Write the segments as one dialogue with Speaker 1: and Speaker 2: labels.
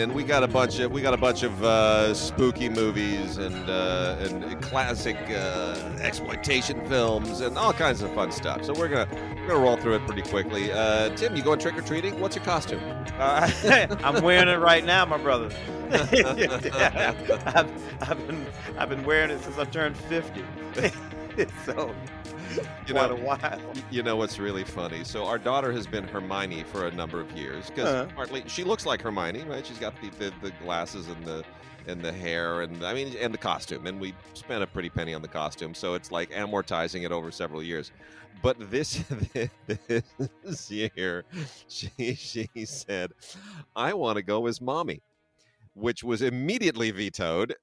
Speaker 1: and we got a bunch of spooky movies and classic exploitation films and all kinds of fun stuff. So we're gonna roll through it pretty quickly. Tim, you going trick or treating? What's your costume?
Speaker 2: I'm wearing it right now, my brother. I've been wearing it since I turned 50. So quite a while.
Speaker 1: You know what's really funny? So our daughter has been Hermione for a number of years because partly she looks like Hermione, right? She's got the glasses and the hair and the costume, and we spent a pretty penny on the costume, so it's like amortizing it over several years. But this year, she said, "I want to go as mommy," which was immediately vetoed.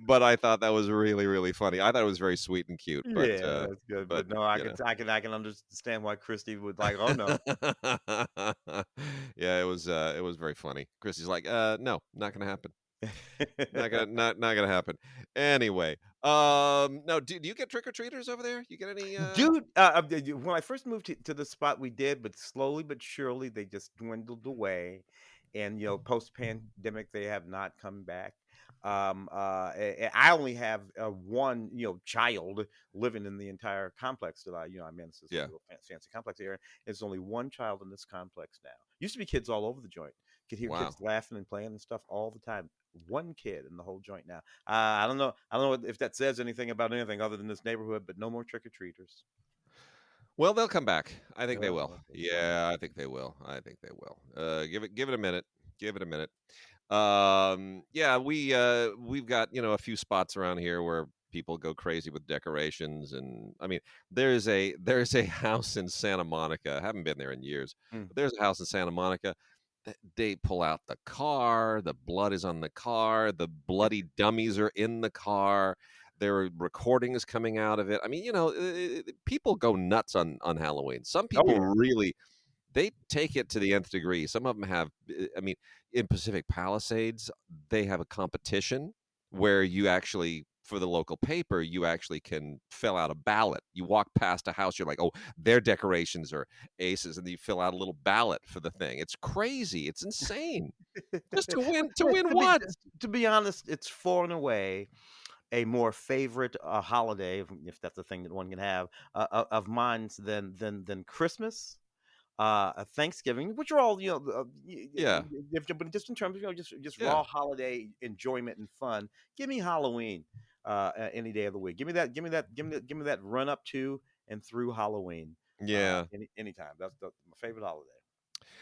Speaker 1: But I thought that was really, really funny. I thought it was very sweet and cute. But,
Speaker 2: yeah, that's good. But no, I can understand why Christy would like. Oh no.
Speaker 1: Yeah, it was very funny. Christy's like, no, not gonna happen. not gonna happen. Anyway, no, do you get trick or treaters over there? You get any?
Speaker 2: Dude, when I first moved to the spot, we did, but slowly but surely they just dwindled away. And post pandemic, they have not come back. I only have one child living in the entire complex that I'm in. This little fancy complex area. There's only one child in this complex now. Used to be kids all over the joint. Could hear kids laughing and playing and stuff all the time. One kid in the whole joint now. I don't know if that says anything about anything other than this neighborhood, but no more trick or treaters.
Speaker 1: Well, they'll come back. I think they will. Yeah, I think they will. Give it a minute. Give it a minute. Yeah, we've got a few spots around here where people go crazy with decorations, and there's a house in Santa Monica. I haven't been there in years. But there's a house in Santa Monica. They pull out the car. The blood is on the car. The bloody dummies are in the car. There are recordings coming out of it. People go nuts on Halloween. Some people really, they take it to the nth degree. Some of them have, in Pacific Palisades, they have a competition where you actually, for the local paper, you actually can fill out a ballot. You walk past a house, you're like, oh, their decorations are aces, and you fill out a little ballot for the thing. It's crazy. It's insane. Just to win what?
Speaker 2: To be honest, it's far and away a more favorite holiday, if that's a thing that one can have, of mine than Christmas, Thanksgiving, which are all different, but just in terms of just raw holiday enjoyment and fun. Give me Halloween any day of the week. Give me that run up to and through Halloween.
Speaker 1: Yeah,
Speaker 2: anytime. That's my favorite holiday.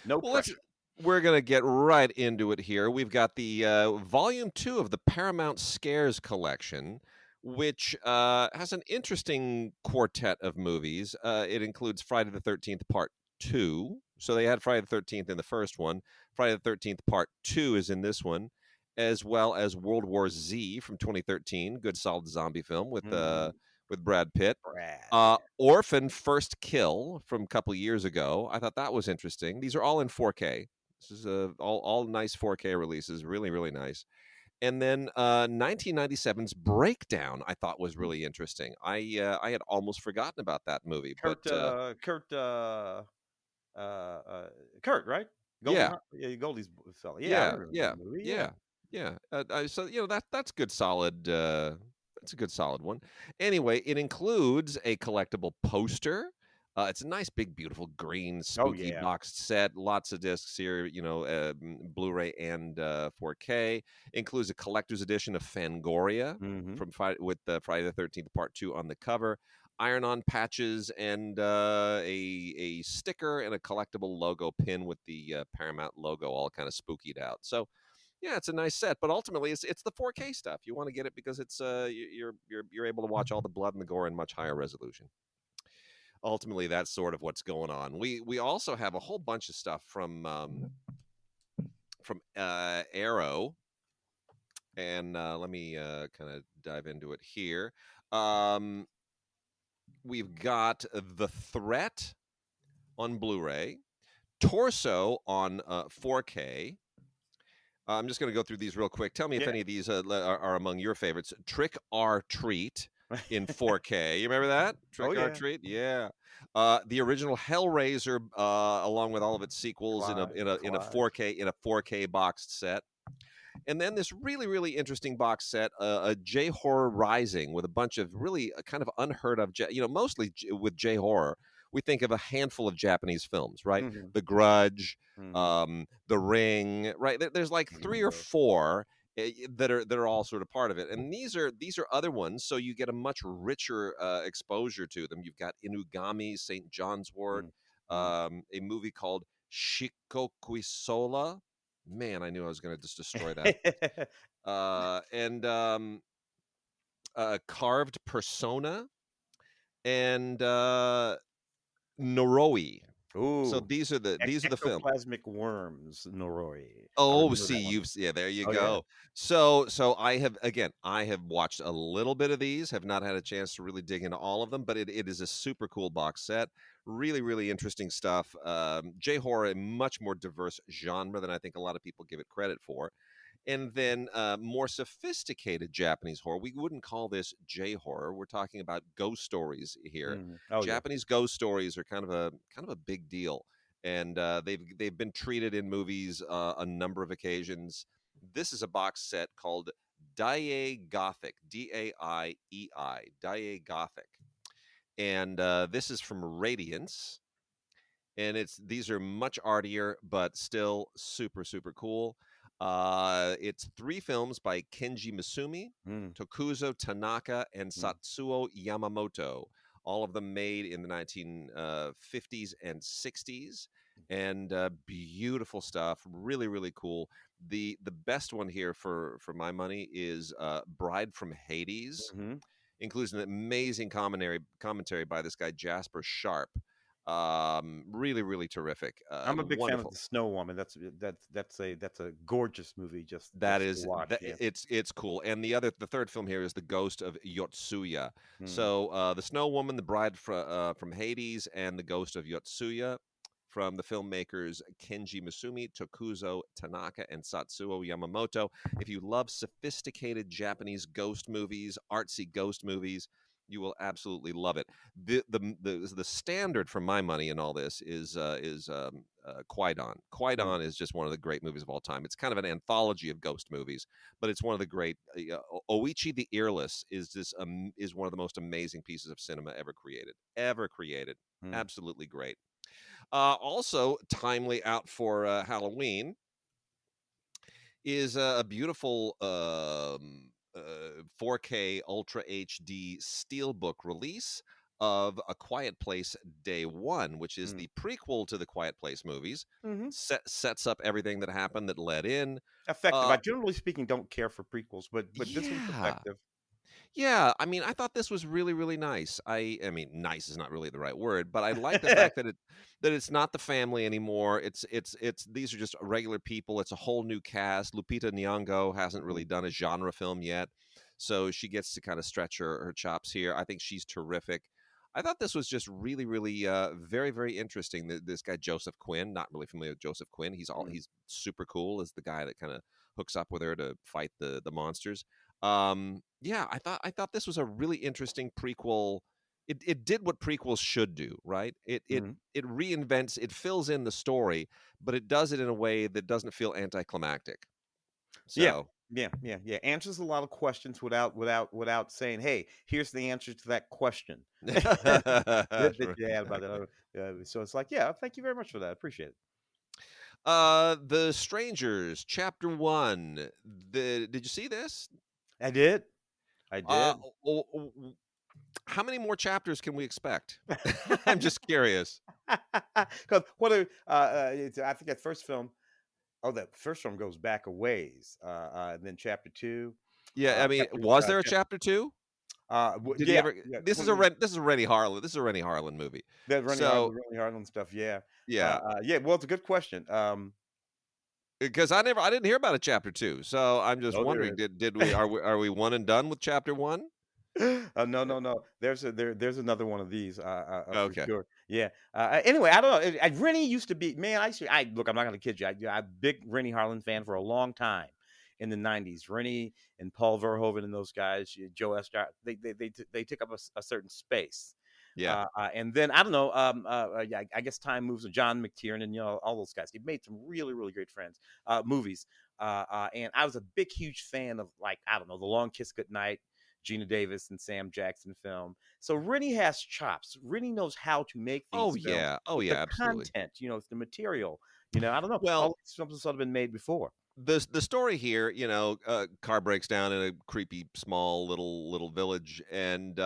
Speaker 2: No
Speaker 1: well,
Speaker 2: pressure.
Speaker 1: We're going to get right into it here. We've got the Volume 2 of the Paramount Scares collection, which has an interesting quartet of movies. It includes Friday the 13th Part 2. So they had Friday the 13th in the first one. Friday the 13th Part 2 is in this one, as well as World War Z from 2013. Good, solid zombie film with Brad Pitt. Orphan First Kill from a couple years ago. I thought that was interesting. These are all in 4K. This is all nice 4K releases, really, really nice. And then 1997's Breakdown, I thought was really interesting. I had almost forgotten about that movie.
Speaker 2: Kurt, right? Goldie's fella.
Speaker 1: Yeah. So that's good, solid. That's a good, solid one. Anyway, it includes a collectible poster. It's a nice, big, beautiful green spooky boxed set. Lots of discs here, Blu-ray and 4K. Includes a collector's edition of Fangoria with Friday the 13th Part 2 on the cover. Iron-on patches and a sticker and a collectible logo pin with the Paramount logo all kind of spookied out. So, yeah, it's a nice set, but ultimately it's the 4K stuff. You want to get it because it's you're able to watch all the blood and the gore in much higher resolution. Ultimately, that's sort of what's going on. We also have a whole bunch of stuff from Arrow, and let me kind of dive into it here. We've got The Threat on Blu-ray, Torso on 4K. I'm just going to go through these real quick. Tell me if any of these are among your favorites. Trick or Treat in 4K. You remember that?
Speaker 2: Oh
Speaker 1: Trick or
Speaker 2: yeah,
Speaker 1: Treat? Yeah. The original Hellraiser, along with all of its sequels in a
Speaker 2: collage.
Speaker 1: 4K boxed set. And then this really, really interesting box set, a J horror rising with a bunch of really kind of unheard of, mostly with J horror. We think of a handful of Japanese films, right?
Speaker 2: Hmm.
Speaker 1: The Grudge,
Speaker 2: Hmm.
Speaker 1: The Ring, right? There's like three or
Speaker 2: Bingo.
Speaker 1: four that are all sort of part of it, and these are other ones. So you get a much richer exposure to them. You've got Inugami, St. John's Wort,
Speaker 2: Mm, mm.
Speaker 1: a movie called Shikokuisola. Man, I knew I was going to just destroy that. And Carved Persona and Noroi. So
Speaker 2: Ooh,
Speaker 1: these are the films.
Speaker 2: ectoplasmic worms, Noroi. I
Speaker 1: Oh,
Speaker 2: remember
Speaker 1: see,
Speaker 2: that one.
Speaker 1: yeah, there you
Speaker 2: Oh yeah.
Speaker 1: go. So I have watched a little bit of these, have not had a chance to really dig into all of them, but it is a super cool box set. Really, really interesting stuff. J horror, a much more diverse genre than I think a lot of people give it credit for. And then more sophisticated Japanese horror. We wouldn't call this J horror. We're talking about ghost stories here.
Speaker 2: Mhm. Oh yeah.
Speaker 1: Japanese ghost stories are kind of a big deal, and they've been treated in movies a number of occasions. This is a box set called Daiei Gothic, Daiei, Daiei Gothic, and this is from Radiance, and these are much artier, but still super super cool. It's three films by Kenji Misumi,
Speaker 2: Mm,
Speaker 1: Tokuzo Tanaka, and
Speaker 2: mm,
Speaker 1: Satsuo Yamamoto. All of them made in the 1950s and 60s, and beautiful stuff. Really, really cool. The best one here for my money is Bride from Hades.
Speaker 2: mhm.
Speaker 1: Includes an amazing commentary by this guy Jasper Sharp. Really, really terrific.
Speaker 2: I'm a big fan of
Speaker 1: Wonderful.
Speaker 2: the Snow Woman. That's a gorgeous movie
Speaker 1: That
Speaker 2: just to
Speaker 1: is
Speaker 2: watch.
Speaker 1: that
Speaker 2: Yeah.
Speaker 1: it's cool. And the third film here is The Ghost of Yotsuya.
Speaker 2: Mm,
Speaker 1: So the Snow Woman, the Bride from Hades, and The Ghost of Yotsuya from the filmmakers Kenji Misumi, Tokuzo Tanaka, and Satsuo Yamamoto. If you love sophisticated Japanese ghost movies, artsy ghost movies, you will absolutely love it. The standard for my money in all this is Qui-Gon.
Speaker 2: mm,
Speaker 1: Qui-Gon is just one of the great movies of all time. It's kind of an anthology of ghost movies, but it's one of the great. Oichi the Earless is one of the most amazing pieces of cinema ever created. Ever created.
Speaker 2: mm,
Speaker 1: Absolutely great. Also timely out for Halloween is a beautiful 4K Ultra HD Steelbook release of A Quiet Place Day One, which is
Speaker 2: mm.
Speaker 1: the prequel to the Quiet Place movies.
Speaker 2: Mhm.
Speaker 1: Sets up everything that happened that led in.
Speaker 2: Effective.
Speaker 1: Uh,
Speaker 2: I generally speaking don't care for prequels, but this one's
Speaker 1: yeah,
Speaker 2: effective.
Speaker 1: yeah, I mean, I thought this was really, really nice. I mean, nice is not really the right word, but I like the fact that it's not the family anymore. It's these are just regular people. It's a whole new cast. Lupita Nyong'o hasn't really
Speaker 2: Mm,
Speaker 1: done a genre film yet, so she gets to kind of stretch her chops here. I think she's terrific. I thought this was just really, really, very, very interesting. This guy Joseph Quinn, not really familiar with Joseph Quinn.
Speaker 2: mm,
Speaker 1: He's super cool as the guy that kind of hooks up with her to fight the monsters. Yeah, I thought this was a really interesting prequel. It did what prequels should do, right?
Speaker 2: mm.
Speaker 1: It reinvents, it fills in the story, but it does it in a way that doesn't feel anticlimactic.
Speaker 2: Yeah.
Speaker 1: So
Speaker 2: Yeah. Answers a lot of questions without saying, "Hey, here's the answer to that question." That you had about that. So it's like, yeah, thank you very much for that. Appreciate it.
Speaker 1: The Strangers, Chapter One. Did you see this?
Speaker 2: I did. I
Speaker 1: Uh,
Speaker 2: did.
Speaker 1: o- o- o- how many more chapters can we expect? I'm just curious.
Speaker 2: Because what I think that first film. Oh, that first film goes back a ways. And then chapter two,
Speaker 1: Yeah, I mean, was there a
Speaker 2: chapter.
Speaker 1: chapter two? Did he
Speaker 2: Yeah,
Speaker 1: ever?
Speaker 2: yeah.
Speaker 1: This is a Rennie Harlan. This is a Rennie Harlan movie.
Speaker 2: That
Speaker 1: So
Speaker 2: Running Harlan stuff. Yeah.
Speaker 1: yeah,
Speaker 2: Yeah. Well, it's a good question.
Speaker 1: because I didn't hear about a chapter two. So I'm just
Speaker 2: No, there
Speaker 1: wondering,
Speaker 2: is.
Speaker 1: did we are we one and done with chapter one?
Speaker 2: No, no, no. There's another one of these for
Speaker 1: Okay.
Speaker 2: sure. Yeah. Anyway, I don't know. Rennie used to be man. I look. I'm not gonna kid you. I'm a big Rennie Harlan fan for a long time, in the '90s. Rennie and Paul Verhoeven and those guys, Joe Estar, they took up a certain space.
Speaker 1: Yeah.
Speaker 2: And then I don't know. Yeah, I guess time moves. John McTiernan, all those guys. They made some really, really great movies. And I was a big, huge fan of, like, I don't know, The Long Kiss Goodnight, Gina Davis and Sam Jackson film. So Rennie has chops. Rennie knows how to make
Speaker 1: Oh
Speaker 2: these films
Speaker 1: yeah. Oh
Speaker 2: with
Speaker 1: yeah.
Speaker 2: the
Speaker 1: Absolutely.
Speaker 2: content. It's the material. I don't know.
Speaker 1: Well,
Speaker 2: All these films have sort of been made before.
Speaker 1: the story here, car breaks down in a creepy small little village, and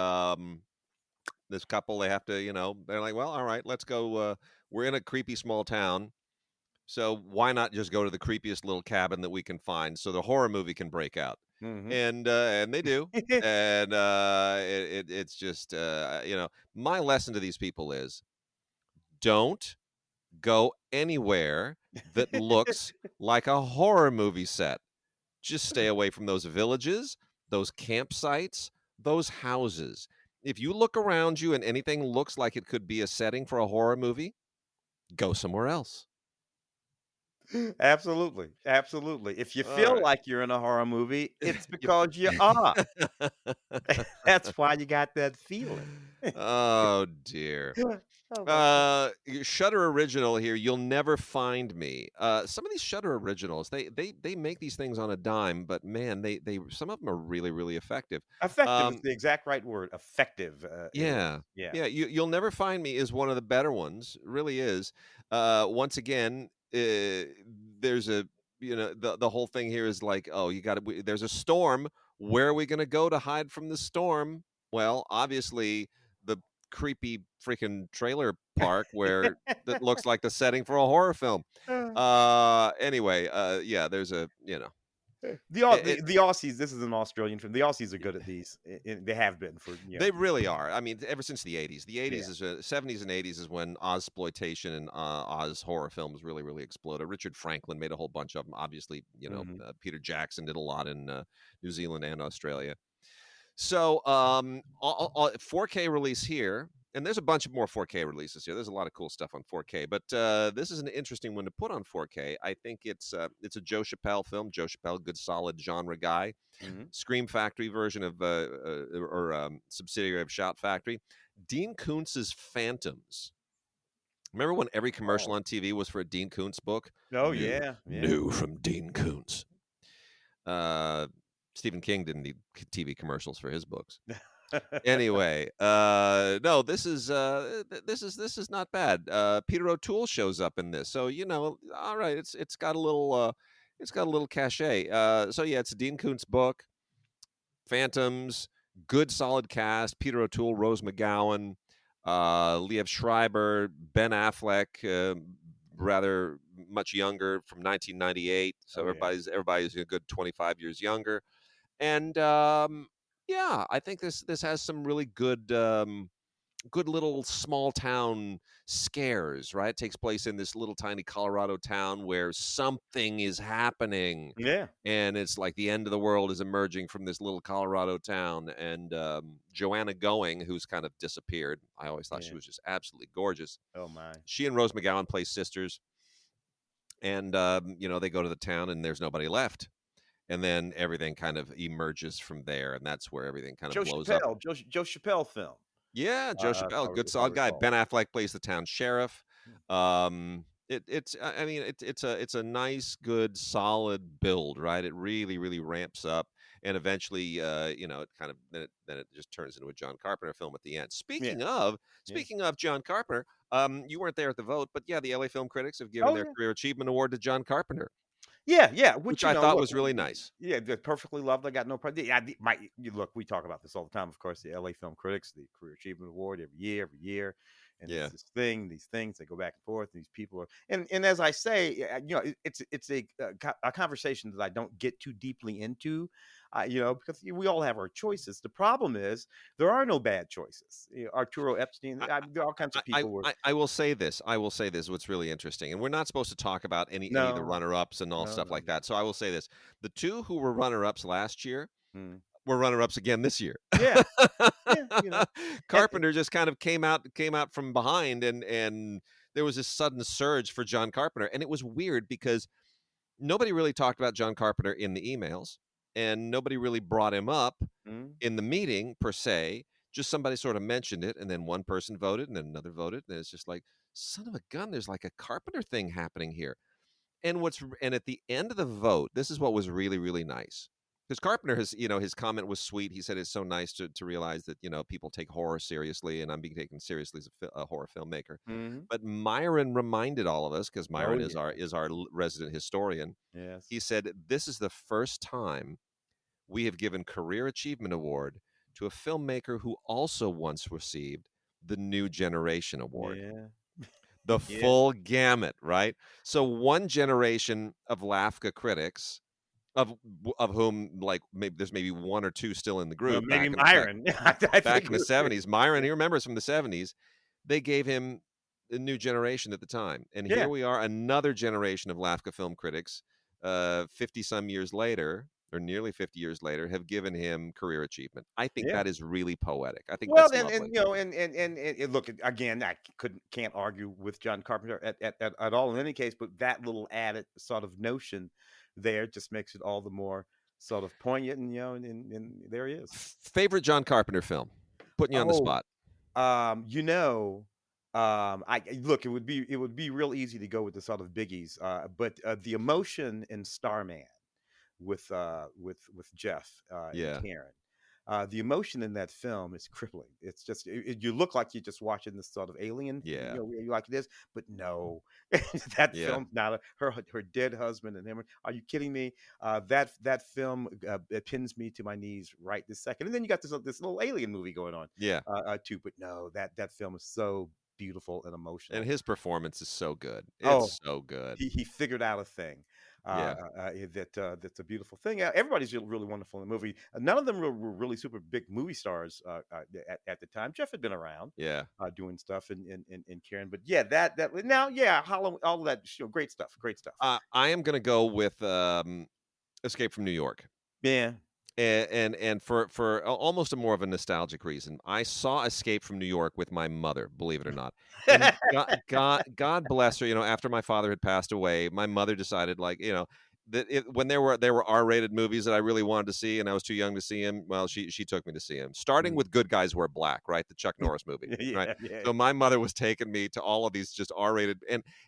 Speaker 1: this couple, they have to, they're like, well, all right, let's go. We're in a creepy small town, so why not just go to the creepiest little cabin that we can find so the horror movie can break out?
Speaker 2: Hmm.
Speaker 1: And they do, and it's just my lesson to these people is don't go anywhere that looks like a horror movie set. Just stay away from those villages, those campsites, those houses. If you look around you and anything looks like it could be a setting for a horror movie, go somewhere else.
Speaker 2: Absolutely. Absolutely. If you
Speaker 1: All
Speaker 2: feel
Speaker 1: right.
Speaker 2: like you're in a horror movie, it's
Speaker 1: You-
Speaker 2: because you are. That's why you got that feeling.
Speaker 1: oh dear.
Speaker 2: Oh my God.
Speaker 1: Shutter original here. You'll never find me. Some of these Shutter originals, they make these things on a dime, but man, they some of them are really really effective.
Speaker 2: Effective is
Speaker 1: Um,
Speaker 2: the exact right word. Effective is.
Speaker 1: yeah,
Speaker 2: Yeah.
Speaker 1: yeah. You'll never find me is one of the better ones. Really is. Once again, there's a the whole thing here is like, oh, you got to. There's a storm. Where are we going to go to hide from the storm? Well, obviously the creepy freaking trailer park where that looks like the setting for a horror film. Anyway, yeah, there's a
Speaker 2: The Aussies. This is an Australian film. The Aussies are good at these. They have been for
Speaker 1: they really are. I mean, ever since the '80s. The
Speaker 2: yeah.
Speaker 1: '80s is 70s and '80s is when Ozploitation and Oz horror films really, really exploded. Richard Franklin made a whole bunch of them. Obviously,
Speaker 2: Hmm.
Speaker 1: Peter Jackson did a lot in New Zealand and Australia. So, 4K release here, and there's a bunch of more 4K releases here. There's a lot of cool stuff on 4K, but this is an interesting one to put on 4K. I think it's a Joe Chappelle film. Joe Chappelle, good solid genre guy.
Speaker 2: Hmm.
Speaker 1: Scream Factory version of or subsidiary of Shout Factory. Dean Koontz's Phantoms. Remember when every commercial
Speaker 2: Oh.
Speaker 1: on TV was for a Dean Koontz book?
Speaker 2: Oh
Speaker 1: New,
Speaker 2: yeah. Yeah.
Speaker 1: new from Dean Koontz. Stephen King didn't need TV commercials for his books. Anyway, no, this is not bad. Peter O'Toole shows up in this, so all right, it's got a little cachet. So yeah, it's a Dean Koontz book. Phantoms, good solid cast. Peter O'Toole, Rose McGowan, Liev Schreiber, Ben Affleck, rather much younger, from 1998. So
Speaker 2: Oh yeah.
Speaker 1: everybody's a good 25 years younger. And yeah, I think this has some really good little small town scares, right? It takes place in this little tiny Colorado town where something is happening.
Speaker 2: Yeah.
Speaker 1: And it's like the end of the world is emerging from this little Colorado town. And Joanna Going, who's kind of disappeared, I always thought she
Speaker 2: Yeah.
Speaker 1: was just absolutely gorgeous.
Speaker 2: Oh my.
Speaker 1: She and Rose McGowan play sisters. And, they go to the town and there's nobody left. And then everything kind of emerges from there. And that's where everything kind of
Speaker 2: Joe
Speaker 1: blows up.
Speaker 2: Chappelle. Joe Chappelle film.
Speaker 1: Yeah, Joe Chappelle, good
Speaker 2: If I
Speaker 1: solid guy.
Speaker 2: recall.
Speaker 1: Ben Affleck plays the town sheriff. I mean, it's a nice, good, solid build, right? It really, really ramps up, and eventually, it kind of then it just turns into a John Carpenter film at the end.
Speaker 2: Yeah. Yeah.
Speaker 1: Speaking of John Carpenter, you weren't there at the vote, but yeah, the LA Film Critics have given
Speaker 2: Oh
Speaker 1: their
Speaker 2: yeah.
Speaker 1: Career Achievement Award to John Carpenter,
Speaker 2: Yeah, yeah. Which
Speaker 1: which I thought
Speaker 2: look,
Speaker 1: was really nice.
Speaker 2: yeah, they're perfectly loved. I got no problem. Yeah, look. We talk about this all the time. Of course, the LA Film Critics, the Career Achievement Award every year, and
Speaker 1: Yeah.
Speaker 2: it's this thing. These things they go back and forth. These people are, and as I say, it's a conversation that I don't get too deeply into, because we all have our choices. The problem is there are no bad choices. Arturo Epstein. There are all kinds of people were.
Speaker 1: I will say this. I will say this. What's really interesting, and we're not supposed to talk about any of the
Speaker 2: No,
Speaker 1: runner-ups and all
Speaker 2: no,
Speaker 1: stuff
Speaker 2: no,
Speaker 1: like
Speaker 2: no.
Speaker 1: that. So I will say this: the two who were runner-ups last year
Speaker 2: Mm.
Speaker 1: were runner-ups again this year.
Speaker 2: Yeah, yeah. And,
Speaker 1: Carpenter just kind of came out from behind, and there was this sudden surge for John Carpenter, and it was weird because nobody really talked about John Carpenter in the emails, and nobody really brought him up
Speaker 2: Mm,
Speaker 1: in the meeting per se. Just somebody sort of mentioned it, and then one person voted, and then another voted, and it's just like, son of a gun, there's like a Carpenter thing happening here. And at the end of the vote, this is what was really, really nice. Because Carpenter has, his comment was sweet. He said it's so nice to realize that, people take horror seriously, and I'm being taken seriously as a horror filmmaker.
Speaker 2: mhm.
Speaker 1: But Myron reminded all of us, because
Speaker 2: Oh,
Speaker 1: Myron is
Speaker 2: yeah.
Speaker 1: our resident historian.
Speaker 2: Yes.
Speaker 1: He said this is the first time we have given Career Achievement Award to a filmmaker who also once received the New Generation Award.
Speaker 2: Yeah.
Speaker 1: The
Speaker 2: Yeah.
Speaker 1: full gamut, right? So one generation of LAFCA critics, of whom like maybe one or two still in the
Speaker 2: Well,
Speaker 1: group
Speaker 2: maybe Myron. I
Speaker 1: back
Speaker 2: think
Speaker 1: in
Speaker 2: it
Speaker 1: the
Speaker 2: was
Speaker 1: 70s. Myron, he remembers from the 70s, they gave him the New Generation at the time. And here
Speaker 2: yeah,
Speaker 1: we are, another generation of LAFCA film critics, 50 some years later, or nearly 50 years later, have given him career achievement. I think
Speaker 2: yeah.
Speaker 1: that is really poetic. I think
Speaker 2: Well,
Speaker 1: that's
Speaker 2: and
Speaker 1: lovely.
Speaker 2: you know, and look again. Can't argue with John Carpenter at all in any case. But that little added sort of notion there just makes it all the more sort of poignant. And and there he is.
Speaker 1: Favorite John Carpenter film? Putting you on the
Speaker 2: Oh,
Speaker 1: spot.
Speaker 2: you know, look. It would be real easy to go with the sort of biggies. But the emotion in Starman with Jeff and
Speaker 1: Yeah.
Speaker 2: Karen. The emotion in that film is crippling. It's just you look like you're just watching this sort of alien,
Speaker 1: Yeah.
Speaker 2: you like it is, but no, that
Speaker 1: Yeah.
Speaker 2: film's not her dead husband and him. Are you kidding me? That film it pins me to my knees right this second. And then you got this little alien movie going on
Speaker 1: Yeah.
Speaker 2: too, but no, that film is so beautiful and
Speaker 1: And
Speaker 2: emotional.
Speaker 1: his performance is so good.
Speaker 2: Oh,
Speaker 1: It's so good.
Speaker 2: he figured out a thing
Speaker 1: Yeah.
Speaker 2: that's a beautiful thing. Everybody's really wonderful in the movie. None of them were really super big movie stars at the time. Jeff had been around
Speaker 1: Yeah.
Speaker 2: doing stuff in Karen, but yeah, that now, yeah, Hollow, all of that, great stuff, great stuff.
Speaker 1: I am gonna go with Escape from New York.
Speaker 2: Yeah.
Speaker 1: And for almost a more of a nostalgic reason, I saw Escape from New York with my mother, believe it or not. And God bless her, after my father had passed away, my mother decided, like, that when there were R-rated movies that I really wanted to see and I was too young to see him, well, she took me to see him. Starting
Speaker 2: Mm.
Speaker 1: with Good Guys Wear Black, right? The Chuck Norris movie, right?
Speaker 2: Yeah, yeah.
Speaker 1: So my mother was taking me to all of these just R-rated,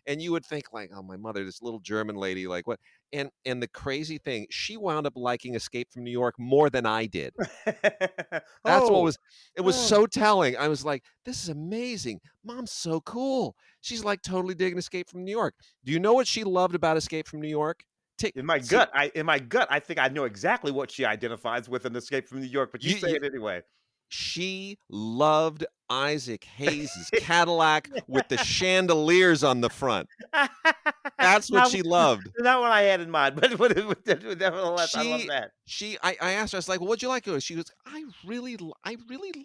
Speaker 1: and you would think, like, oh, my mother, this little German lady, like, what? And the crazy thing, she wound up liking Escape from New York more than I did. That's what
Speaker 2: Oh,
Speaker 1: it was
Speaker 2: oh.
Speaker 1: so telling. I was like, "This is amazing. Mom's so cool. She's, like, totally digging Escape from New York." Do you know what she loved about Escape from New York? Ta See,
Speaker 2: In my gut, I think I know exactly what she identifies with in Escape from New York, but you say
Speaker 1: you
Speaker 2: it anyway.
Speaker 1: she loved Isaac Hayes' Cadillac with the chandeliers on the front. That's what
Speaker 2: Not
Speaker 1: she loved.
Speaker 2: not what I had in mind, but nevertheless, I love
Speaker 1: She
Speaker 2: that.
Speaker 1: I asked her, I was like, "Well, what'd you like?" She goes, I really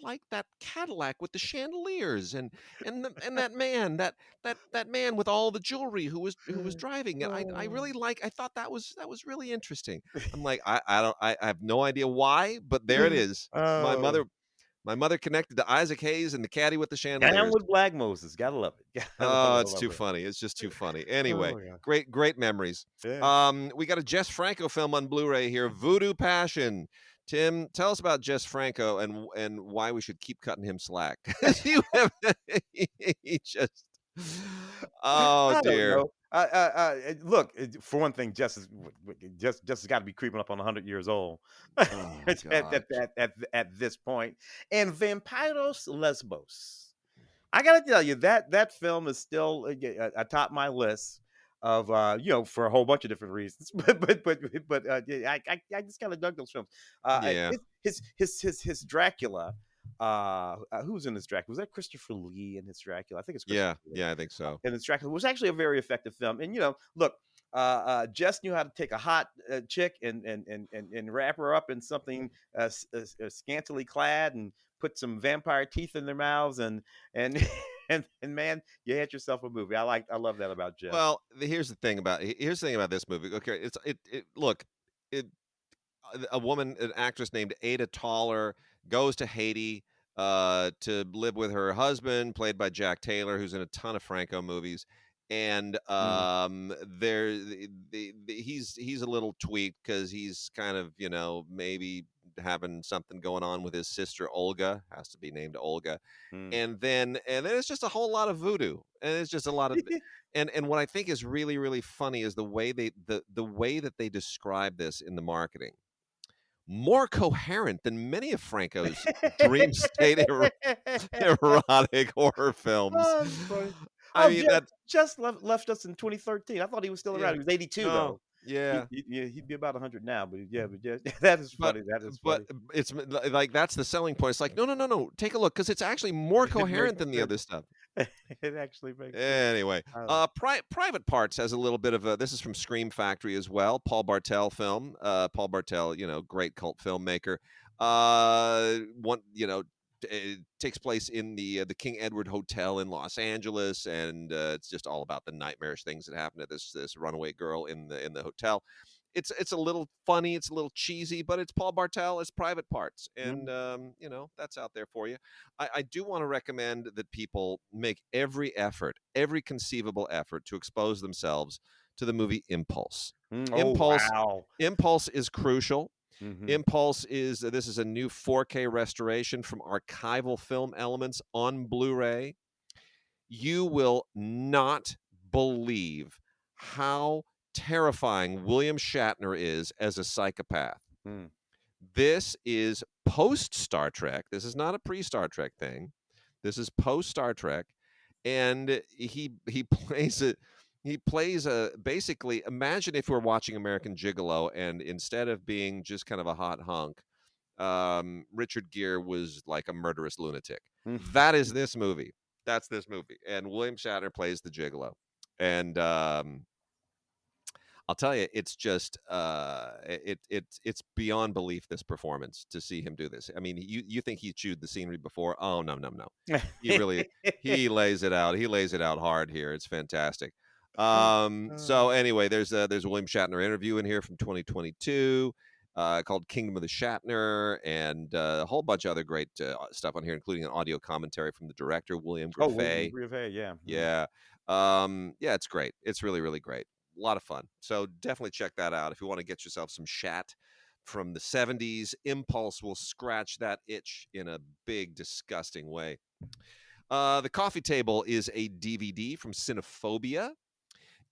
Speaker 1: like that Cadillac with the chandeliers and that man, that man with all the jewelry who was driving it. I
Speaker 2: Oh.
Speaker 1: really I thought that was really interesting." I'm like, I have no idea why, but there it is. My
Speaker 2: Oh.
Speaker 1: mother my mother connected to Isaac Hayes and the caddy with the
Speaker 2: Down
Speaker 1: chandeliers.
Speaker 2: with Black Moses, gotta love it. Gotta
Speaker 1: Oh, it's
Speaker 2: love
Speaker 1: too
Speaker 2: it.
Speaker 1: funny. It's just too funny. Anyway,
Speaker 2: Oh, yeah.
Speaker 1: great memories.
Speaker 2: Yeah.
Speaker 1: We got a Jess Franco film on Blu-ray here, Voodoo Passion. Tim, tell us about Jess Franco and why we should keep cutting him slack. 'Cause you have he just oh
Speaker 2: I don't
Speaker 1: dear.
Speaker 2: know. Look, for one thing, Jess has got to be creeping up on 100 years old
Speaker 1: Oh
Speaker 2: at
Speaker 1: gosh.
Speaker 2: this point. And Vampiros Lesbos. I gotta tell you that film is still atop my list of for a whole bunch of different reasons. But yeah, I just kind of dug those films.
Speaker 1: Yeah.
Speaker 2: His Dracula. Who was in his Dracula? Was that Christopher Lee in his Dracula? I think it's Christopher
Speaker 1: Yeah.
Speaker 2: Lee.
Speaker 1: Yeah, I think so.
Speaker 2: And his Dracula was actually a very effective film. And look, Jess knew how to take a hot chick and wrap her up in something scantily clad and put some vampire teeth in their mouths and and man, you had yourself a movie. I love that about Jess.
Speaker 1: Well, here's the thing about this movie. Okay, it look, it a woman, an actress named Ada Toller, goes to Haiti to live with her husband, played by Jack Taylor, who's in a ton of Franco movies. and
Speaker 2: Mm.
Speaker 1: he's a little tweaked because he's kind of, maybe having something going on with his sister Olga, has to be named Olga,
Speaker 2: Mm.
Speaker 1: and then it's just a whole lot of voodoo, and it's just a lot of, and what I think is really really funny is the way that they describe this in the marketing, more coherent than many of Franco's dream state erotic horror films.
Speaker 2: Oh, that's funny.
Speaker 1: I
Speaker 2: Oh,
Speaker 1: mean,
Speaker 2: Jeff
Speaker 1: that's
Speaker 2: just left us in 2013. I thought he was still around.
Speaker 1: yeah.
Speaker 2: He was 82
Speaker 1: No,
Speaker 2: though.
Speaker 1: yeah.
Speaker 2: Yeah, he'd be about 100 now, but yeah, but yeah, that is
Speaker 1: But
Speaker 2: funny. That is
Speaker 1: but
Speaker 2: funny.
Speaker 1: it's like that's the selling point. It's like, no, no, no, no. Take a look because it's actually more
Speaker 2: It makes
Speaker 1: coherent than the
Speaker 2: sense.
Speaker 1: other stuff.
Speaker 2: It actually makes sense.
Speaker 1: Anyway,
Speaker 2: Uh,
Speaker 1: Private Parts has a little bit of a. This is from Scream Factory as well. Paul Bartel film. Paul Bartel, great cult filmmaker. One, it takes place in the King Edward Hotel in Los Angeles, and it's just all about the nightmarish things that happen to this runaway girl in the hotel. It's a little funny, it's a little cheesy, but it's Paul Bartel, it's Private Parts, and
Speaker 2: mm,
Speaker 1: that's out there for you. I do want to recommend that people make every effort, every conceivable effort to expose themselves to the movie Impulse.
Speaker 2: oh
Speaker 1: Impulse
Speaker 2: wow.
Speaker 1: Impulse is crucial.
Speaker 2: Hmm.
Speaker 1: Impulse is this is a new 4K restoration from Archival Film Elements on Blu-ray. You will not believe how terrifying William Shatner is as a psychopath.
Speaker 2: Mm.
Speaker 1: This is post Star Trek. This is not a pre Star Trek thing. This is post Star Trek, and he plays it. He plays a basically. Imagine if we're watching American Gigolo, and instead of being just kind of a hot hunk, Richard Gere was like a murderous lunatic. That is this movie. That's this movie, and William Shatner plays the Gigolo, and I'll tell you, it's just it's beyond belief this performance to see him do this. I mean, you think he chewed the scenery before? Oh no, no, no. He really he lays it out. He lays it out hard here. It's fantastic. So anyway, there's a William Shatner interview in here from 2022 called Kingdom of the Shatner, and a whole bunch of other great stuff on here, including an audio commentary from the director William
Speaker 2: Oh, William
Speaker 1: Griffey.
Speaker 2: Rivet, yeah. Mm.
Speaker 1: Yeah. Yeah, it's great. It's really, really great. A lot of fun. So definitely check that out if you want to get yourself some Shat from the 70s. Impulse will scratch that itch in a big, disgusting way. The Coffee Table is a DVD from Cinephobia,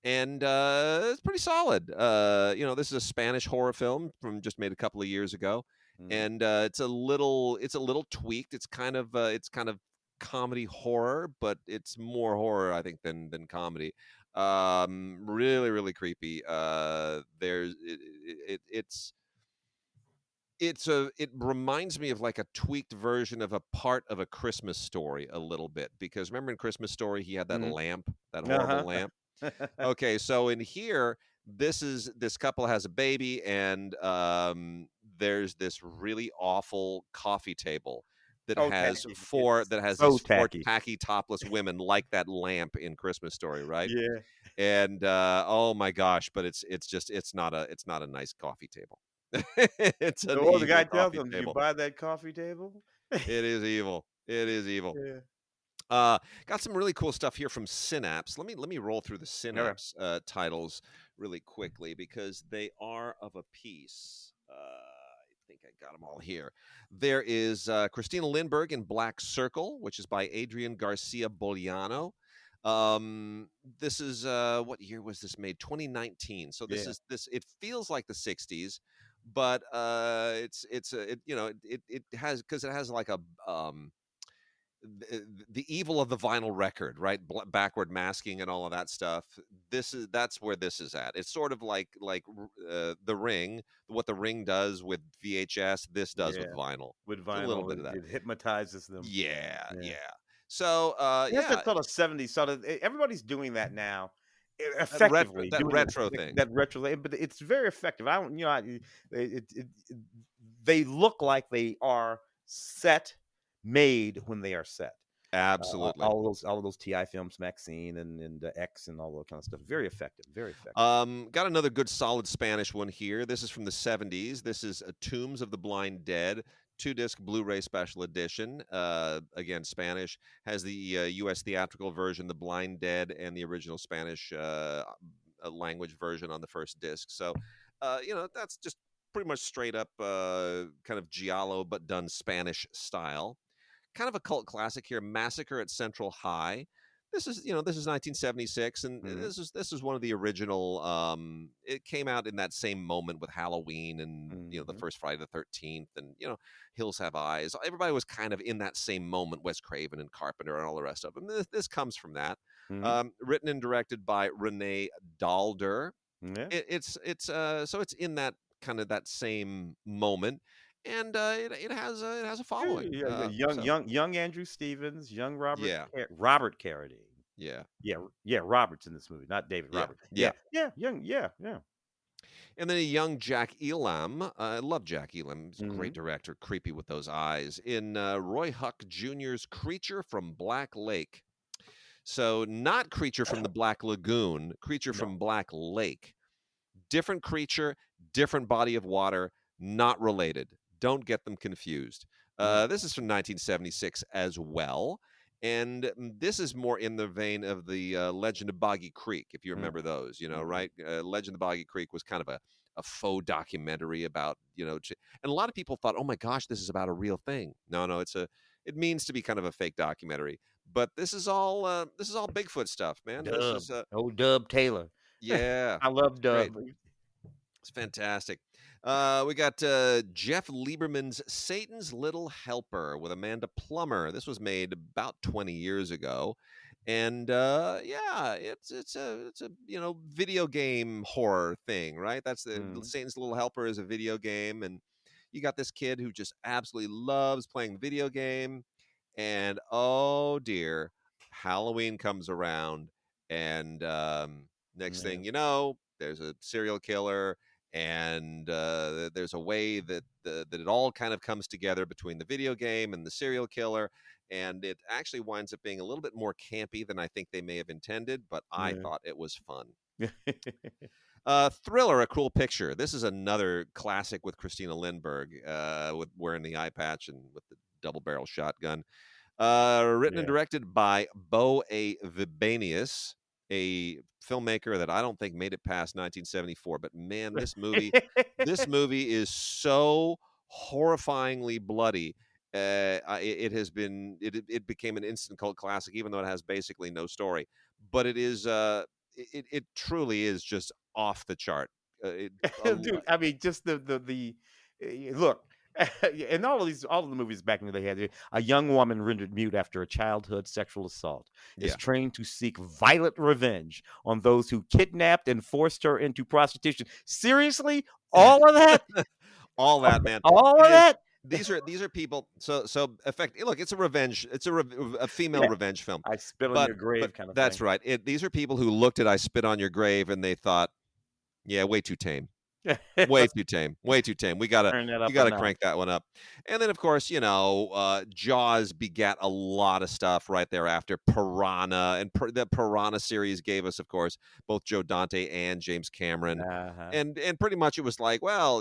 Speaker 1: and it's pretty solid. This is a Spanish horror film from just made a couple of years ago,
Speaker 2: Mm.
Speaker 1: and it's a little tweaked. It's kind of comedy horror, but it's more horror, I think, than comedy. Really, really creepy. It reminds me of like a tweaked version of a part of A Christmas Story a little bit, because remember in Christmas Story he had that
Speaker 2: Mhm.
Speaker 1: lamp, that horrible
Speaker 2: Uh-huh.
Speaker 1: lamp. Okay, so in here, this couple has a baby, and there's this really awful coffee table that
Speaker 2: Oh,
Speaker 1: has
Speaker 2: tacky.
Speaker 1: four
Speaker 2: It's
Speaker 1: that has
Speaker 2: so
Speaker 1: these four
Speaker 2: tacky.
Speaker 1: tacky topless women like that lamp in Christmas Story, right?
Speaker 2: Yeah.
Speaker 1: And oh my gosh, but it's not a nice coffee table. It's an
Speaker 2: Or the guy
Speaker 1: evil
Speaker 2: tells
Speaker 1: coffee
Speaker 2: them, "Did you
Speaker 1: table.
Speaker 2: buy that coffee table?"
Speaker 1: It is evil. It is evil.
Speaker 2: Yeah.
Speaker 1: Got some really cool stuff here from Synapse. Let me roll through the
Speaker 2: Okay.
Speaker 1: Synapse titles really quickly because they are of a piece. I think I got them all here. There is Christina Lindbergh in Black Circle, which is by Adrian Garcia Boliano. This is what year was this made? 2019. So this
Speaker 2: Yeah.
Speaker 1: is this. It feels like the 60s, but it has, because it has like a the evil of the vinyl record, right? Backward masking and all of that stuff. That's where this is at. It's sort of like the Ring, what the Ring does with VHS. This does with
Speaker 2: Yeah.
Speaker 1: vinyl.
Speaker 2: With
Speaker 1: It's a little
Speaker 2: vinyl,
Speaker 1: bit of that.
Speaker 2: it hypnoptizes them.
Speaker 1: Yeah,
Speaker 2: Yeah.
Speaker 1: yeah. So
Speaker 2: That's
Speaker 1: yeah,
Speaker 2: that sort of 70s sort of everybody's doing that now,
Speaker 1: that retro
Speaker 2: effectively
Speaker 1: that
Speaker 2: doing
Speaker 1: retro thing.
Speaker 2: that retro, but it's very effective. I don't, they look like they are set, made when they are set.
Speaker 1: Absolutely.
Speaker 2: All those TI films, Maxine and X and all that kind of stuff. Very effective. Very effective.
Speaker 1: Got another good solid Spanish one here. This is from the 70s. This is Tombs of the Blind Dead. 2-disc Blu-ray special edition. Again, Spanish, has the U.S. theatrical version, The Blind Dead, and the original Spanish language version on the first disc. So, that's just pretty much straight up kind of giallo, but done Spanish style. Kind of a cult classic here, Massacre at Central High. This is 1976, and
Speaker 2: Mhm.
Speaker 1: this is one of the original. It came out in that same moment with Halloween and the
Speaker 2: Mhm.
Speaker 1: first Friday the 13th, and Hills Have Eyes. Everybody was kind of in that same moment. Wes Craven and Carpenter and all the rest of them. This comes from that.
Speaker 2: Mhm.
Speaker 1: Written and directed by Renee Dahlder.
Speaker 2: Yeah.
Speaker 1: So it's in that kind of that same moment, and it has a
Speaker 2: Yeah,
Speaker 1: following.
Speaker 2: yeah, yeah.
Speaker 1: So
Speaker 2: Young Andrew Stevens, young
Speaker 1: yeah,
Speaker 2: Robert Carradine.
Speaker 1: yeah,
Speaker 2: Yeah, Robert's in this movie, not David.
Speaker 1: yeah,
Speaker 2: Robert.
Speaker 1: yeah.
Speaker 2: Young, yeah.
Speaker 1: And then a young Jack Elam. I love Jack Elam. He's a great
Speaker 2: Mhm.
Speaker 1: director, creepy with those eyes. In Roy Huck Jr.'s Creature from Black Lake. So not Creature from the Black Lagoon, Creature
Speaker 2: No.
Speaker 1: from Black Lake. Different creature, different body of water, not related. Don't get them confused.
Speaker 2: Mm.
Speaker 1: This is from 1976 as well. And this is more in the vein of the Legend of Boggy Creek, if you
Speaker 2: Mm.
Speaker 1: remember those,
Speaker 2: Mhm.
Speaker 1: right? Legend of Boggy Creek was kind of a faux documentary about, and a lot of people thought, oh my gosh, this is about a real thing. No, it means to be kind of a fake documentary. But this is all Bigfoot stuff, man. This
Speaker 2: Dub.
Speaker 1: is
Speaker 2: Oh, Dub Taylor.
Speaker 1: yeah,
Speaker 2: I love
Speaker 1: it's great.
Speaker 2: Dub.
Speaker 1: It's fantastic. We got Jeff Lieberman's Satan's Little Helper with Amanda Plummer. This was made about 20 years ago, and yeah, it's a video game horror thing, right? That's the
Speaker 2: Mhm.
Speaker 1: Satan's Little Helper is a video game, and you got this kid who just absolutely loves playing the video game, and oh dear, Halloween comes around, and next
Speaker 2: Yeah.
Speaker 1: thing you know, there's a serial killer, and there's a way that it all kind of comes together between the video game and the serial killer, and it actually winds up being a little bit more campy than I think they may have intended, but I
Speaker 2: Yeah.
Speaker 1: thought it was fun. Thriller, A Cruel Picture. This is another classic with Christina Lindbergh, with wearing the eye patch and with the double barrel shotgun. Written and
Speaker 2: Yeah.
Speaker 1: directed by Bo A. Vibanius, a filmmaker that I don't think made it past 1974. But man, this movie is so horrifyingly bloody. It has been it became an instant cult classic, even though it has basically no story. But it truly is just off the chart. It, a
Speaker 2: Dude, I mean, just look. In all of the movies back in the day, had a young woman rendered mute after a childhood sexual assault is
Speaker 1: Yeah.
Speaker 2: trained to seek violent revenge on those who kidnapped and forced her into prostitution. Seriously, all of that,
Speaker 1: All that, man.
Speaker 2: all
Speaker 1: It
Speaker 2: of
Speaker 1: is.
Speaker 2: that.
Speaker 1: These are people. So effect. Look, it's a revenge. It's a female
Speaker 2: Yeah,
Speaker 1: revenge film.
Speaker 2: I spit on
Speaker 1: But
Speaker 2: your grave, kind of
Speaker 1: that's
Speaker 2: thing.
Speaker 1: right. These are people who looked at "I Spit on Your Grave" and they thought, "Yeah, way too tame. Way
Speaker 2: Let's
Speaker 1: too tame. Way too tame. We
Speaker 2: turn that up a
Speaker 1: gotta
Speaker 2: notch.
Speaker 1: crank that one up." And then, of course, Jaws begat a lot of stuff right thereafter. Piranha and the Piranha series gave us, of course, both Joe Dante and James Cameron.
Speaker 2: Uh-huh.
Speaker 1: And pretty much it was like, well,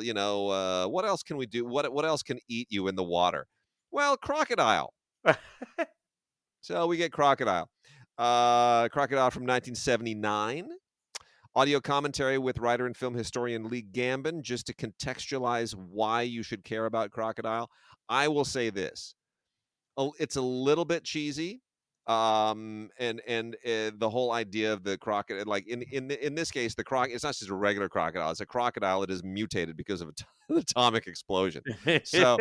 Speaker 1: what else can we do? What else can eat you in the water? Well, crocodile. So we get Crocodile. Crocodile from 1979. Audio commentary with writer and film historian Lee Gambin, just to contextualize why you should care about Crocodile. I will say this: it's a little bit cheesy, and the whole idea of the crocodile, like in this case, it's not just a regular crocodile; it's a crocodile that is mutated because of an atomic explosion. So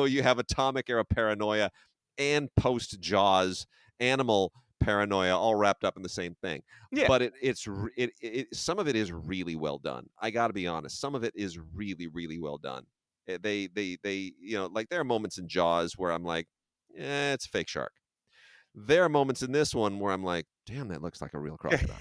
Speaker 1: you have atomic era paranoia and post Jaws animal paranoia all wrapped up in the same thing.
Speaker 2: Yeah.
Speaker 1: But some of it is really well done. I got to be honest, some of it is really really well done. They like there are moments in Jaws where I'm like, it's a fake shark. There are moments in this one where I'm like, damn, that looks like a real crocodile.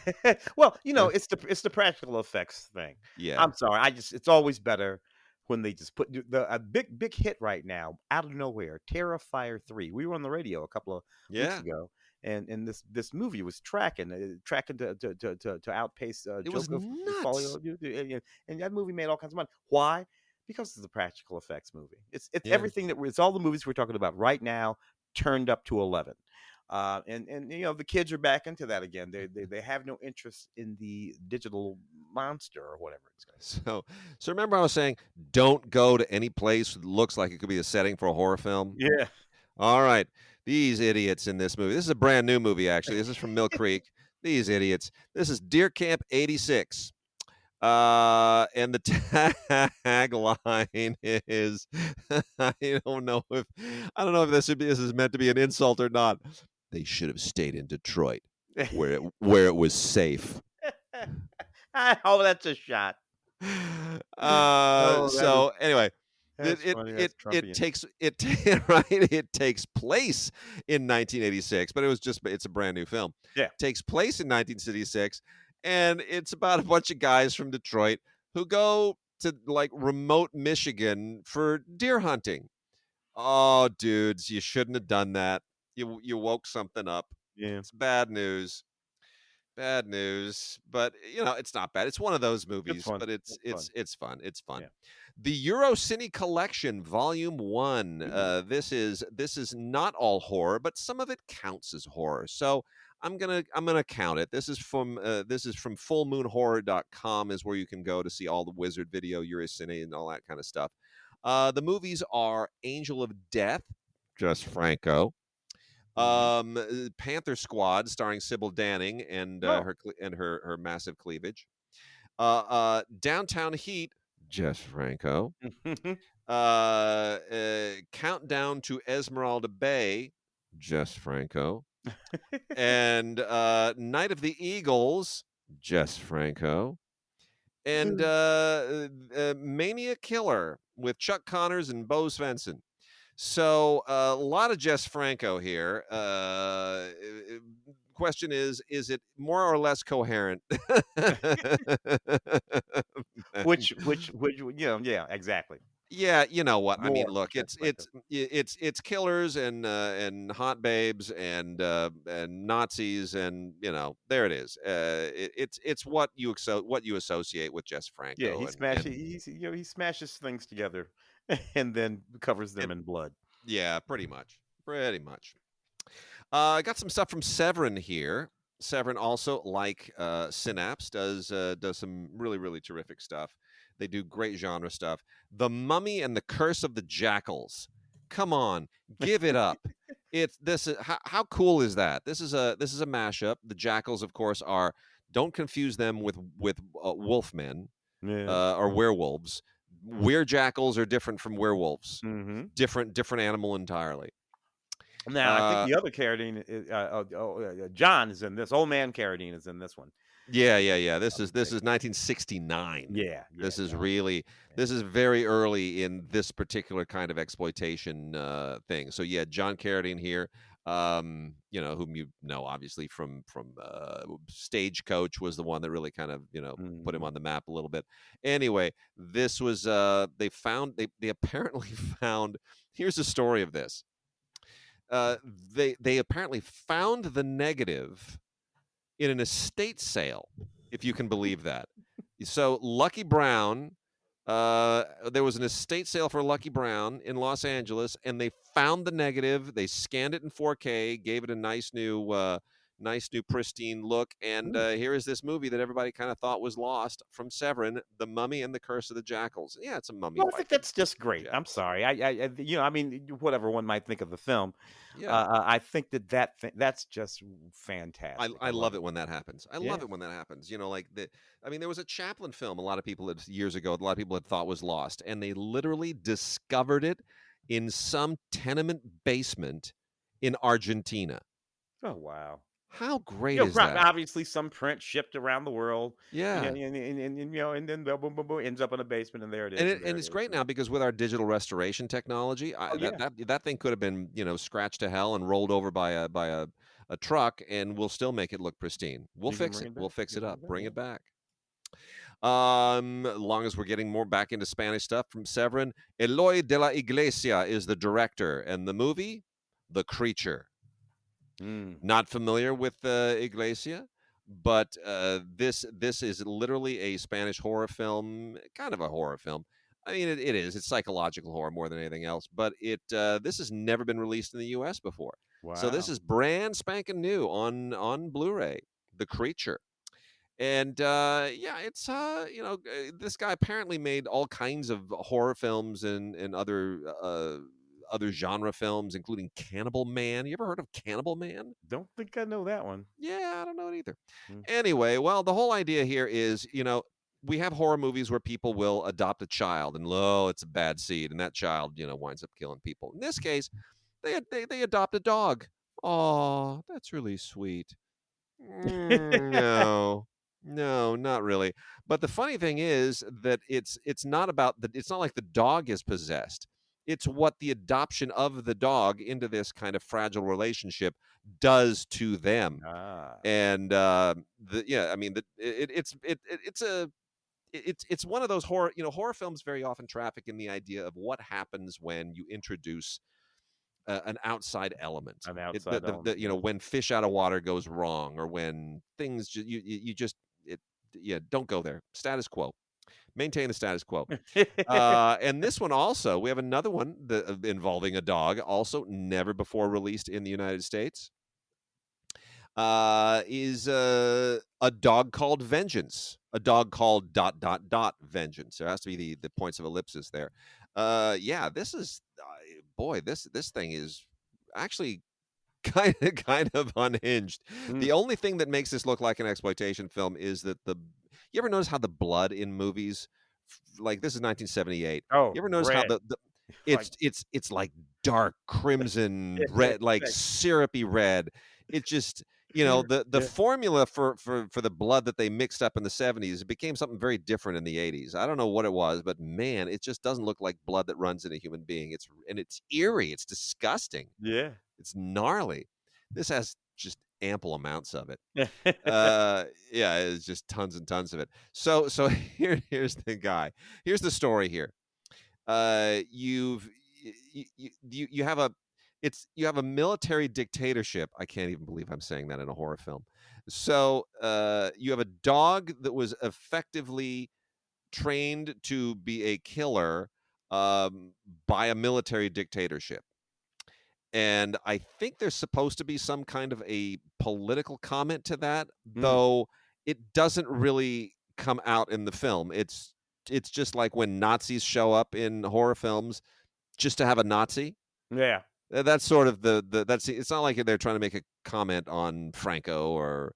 Speaker 2: Well,
Speaker 1: Eh,
Speaker 2: it's the practical effects thing.
Speaker 1: Yeah.
Speaker 2: I'm sorry. It's always better when they just put a big hit right now out of nowhere. Terrifier 3. We were on the radio a couple of weeks
Speaker 1: Yeah.
Speaker 2: ago, and this movie was tracking to outpace
Speaker 1: It was
Speaker 2: Joker
Speaker 1: nuts.
Speaker 2: Folio, and that movie made all kinds of money. Why? Because it's a practical effects movie. It's
Speaker 1: Yeah.
Speaker 2: everything it's all the movies we're talking about right now turned up to 11. And the kids are back into that again. They have no interest in the digital monster or whatever it's going
Speaker 1: So remember I was saying don't go to any place that looks like it could be a setting for a horror film?
Speaker 2: to be. Yeah.
Speaker 1: All right. These idiots in this movie. This is a brand new movie, actually. This is from Mill Creek. These idiots. This is Deer Camp 86. And the tagline is I don't know if this is meant to be an insult or not. They should have stayed in Detroit where it was safe.
Speaker 2: Oh, that's a shot. Oh,
Speaker 1: So anyway,
Speaker 2: that's funny. That's
Speaker 1: it
Speaker 2: Trumpian.
Speaker 1: takes it right. It takes place in 1986, but it's a brand new film.
Speaker 2: Yeah.
Speaker 1: It takes place in 1966, and it's about a bunch of guys from Detroit who go to like remote Michigan for deer hunting. Oh, dudes, you shouldn't have done that. You woke something up.
Speaker 2: Yeah.
Speaker 1: It's bad news. Bad news, but it's not bad. It's one of those
Speaker 2: It's
Speaker 1: movies,
Speaker 2: fun.
Speaker 1: but it's
Speaker 2: It's fun.
Speaker 1: it's it's fun. It's fun.
Speaker 2: Yeah.
Speaker 1: The Eurocine Collection, Volume 1.
Speaker 2: Ooh.
Speaker 1: This is not all horror, but some of it counts as horror. So I'm gonna count it. This is from fullmoonhorror.com is where you can go to see all the Wizard Video, Eurocine, and all that kind of stuff. The movies are Angel of Death, just Franco.
Speaker 2: Mhm.
Speaker 1: Panther Squad, starring Sybil Danning and
Speaker 2: Oh.
Speaker 1: her massive cleavage. Downtown Heat, Jess Franco. Countdown to Esmeralda Bay, Jess Franco. And Night of the Eagles, Jess Franco. And Mania Killer with Chuck Connors and Bo Svensson. So a lot of Jess Franco here. Question is it more or less coherent?
Speaker 2: Which yeah, exactly.
Speaker 1: Yeah, you know what I mean.
Speaker 2: More
Speaker 1: Look,
Speaker 2: Jeff
Speaker 1: it's
Speaker 2: Brecko.
Speaker 1: it's it's killers and hot babes and Nazis and there it is. It's what you associate with Jess
Speaker 2: Yeah,
Speaker 1: Franco
Speaker 2: he
Speaker 1: and
Speaker 2: smashes he smashes things together and then covers them
Speaker 1: and
Speaker 2: in blood.
Speaker 1: yeah, pretty much, pretty much. I got some stuff from Severin here. Severin also, like Synapse, does some really really terrific stuff. They do great genre stuff. The Mummy and the Curse of the Jackals. Come on, give it up. It's this is how cool is that? This is a mashup. The Jackals, of course, are don't confuse them with wolfmen
Speaker 2: Yeah.
Speaker 1: or werewolves. Jackals are different from werewolves.
Speaker 2: Mhm.
Speaker 1: Different animal entirely.
Speaker 2: Now, I think
Speaker 1: Uh,
Speaker 2: the other Carradine John is in this. Old man Carradine is in this one.
Speaker 1: Yeah. This
Speaker 2: I'm
Speaker 1: is
Speaker 2: mistaken.
Speaker 1: 1969.
Speaker 2: Yeah,
Speaker 1: This is
Speaker 2: John.
Speaker 1: really
Speaker 2: Yeah.
Speaker 1: this is very early in this particular kind of exploitation thing. So yeah, John Carradine here, whom you know obviously from Stagecoach was the one that really kind of put him
Speaker 2: Mhm.
Speaker 1: on the map a little bit. Anyway, this was they apparently found. Here's the story of this. Uh, they apparently found the negative in an estate sale, if you can believe that. So Lucky Brown, there was an estate sale for Lucky Brown in Los Angeles, and they found the negative. They scanned it in 4K, gave it a nice new pristine look, and
Speaker 2: Mm.
Speaker 1: here is this movie that everybody kind of thought was lost from Severin, The Mummy and the Curse of the Jackals. Yeah, it's a mummy
Speaker 2: Well, I think
Speaker 1: fighting
Speaker 2: that's just great. I'm
Speaker 1: jackals.
Speaker 2: sorry. I mean, whatever one might think of the film,
Speaker 1: Yeah.
Speaker 2: I think that's just
Speaker 1: I
Speaker 2: fantastic.
Speaker 1: I
Speaker 2: I love
Speaker 1: love
Speaker 2: it.
Speaker 1: it when that happens. I love
Speaker 2: Yeah.
Speaker 1: it when that happens. I mean, there was a Chaplin film a lot of people years ago, a lot of people had thought was lost, and they literally discovered it in some tenement basement in Argentina.
Speaker 2: Oh wow.
Speaker 1: How great is
Speaker 2: Right,
Speaker 1: that?
Speaker 2: obviously some print shipped around the world,
Speaker 1: Yeah.
Speaker 2: and then boom, boom, boom, ends up in a basement, and there it
Speaker 1: And
Speaker 2: is,
Speaker 1: it,
Speaker 2: and there
Speaker 1: and
Speaker 2: it
Speaker 1: it's
Speaker 2: is.
Speaker 1: great now because with our digital restoration technology,
Speaker 2: Oh yeah,
Speaker 1: that thing could have been, scratched to hell and rolled over by a truck and we'll still make it look pristine. We'll
Speaker 2: you can
Speaker 1: fix
Speaker 2: bring
Speaker 1: it.
Speaker 2: it
Speaker 1: We'll
Speaker 2: back.
Speaker 1: fix
Speaker 2: You
Speaker 1: it
Speaker 2: can bring
Speaker 1: up.
Speaker 2: it back.
Speaker 1: Bring
Speaker 2: Yeah.
Speaker 1: it back. As long as we're getting more back into Spanish stuff from Severin, Eloy de la Iglesia is the director, and the movie, The Creature.
Speaker 2: Mm.
Speaker 1: Not familiar with Iglesia, but this is literally a Spanish horror film, kind of a horror film, I mean, it is. It's psychological horror more than anything else. But this has never been released in the U.S. before, so this
Speaker 2: Wow.
Speaker 1: is brand spanking new on Blu-ray. The Creature, and yeah, it's this guy apparently made all kinds of horror films and other genre films, including Cannibal Man. You ever heard of Cannibal Man?
Speaker 2: Don't think I know that one.
Speaker 1: Yeah, I don't know it either.
Speaker 2: Mm.
Speaker 1: Anyway, well, the whole idea here is, we have horror movies where people will adopt a child, and lo, it's a bad seed, and that child, winds up killing people. In this case, they adopt a dog. Oh, that's really sweet. No, no, not really. But the funny thing is that it's not like the dog is possessed. It's what the adoption of the dog into this kind of fragile relationship does to them.
Speaker 2: Ah,
Speaker 1: And I mean, it's one of those horror films very often traffic in the idea of what happens when you introduce an outside element.
Speaker 2: an outside element. Yeah.
Speaker 1: When fish out of water goes wrong, or when things you just it yeah, don't go there. Status quo. Maintain the status quo. And this one also, we have another one involving a dog, also never before released in the United States. Is a dog called Vengeance, a dog called dot dot dot Vengeance. There has to be the points of ellipsis there. Yeah, this is boy, this thing is actually kind of unhinged.
Speaker 2: Mm.
Speaker 1: The only thing that makes this look like an exploitation film is that you ever notice how the blood in movies, like this is 1978.
Speaker 2: Oh,
Speaker 1: You ever notice how
Speaker 2: red.
Speaker 1: the
Speaker 2: Like
Speaker 1: it's like dark crimson red, like syrupy red. It just the
Speaker 2: yeah.
Speaker 1: formula for the blood that they mixed up in the 70s, it became something very different in the 80s. I don't know what it was, but man, it just doesn't look like blood that runs in a human being. It's eerie, it's disgusting,
Speaker 2: Yeah.
Speaker 1: it's gnarly. This has just ample amounts of it.
Speaker 2: Yeah.
Speaker 1: Yeah, it's just tons and tons of it. So here's the guy. Here's the story here. You've you have a military dictatorship. I can't even believe I'm saying that in a horror film. So you have a dog that was effectively trained to be a killer by a military dictatorship. And I think there's supposed to be some kind of a political comment to that,
Speaker 2: Mm.
Speaker 1: though it doesn't really come out in the film. It's just like when Nazis show up in horror films just to have a Nazi.
Speaker 2: Yeah.
Speaker 1: That's sort of that's it's not like they're trying to make a comment on Franco or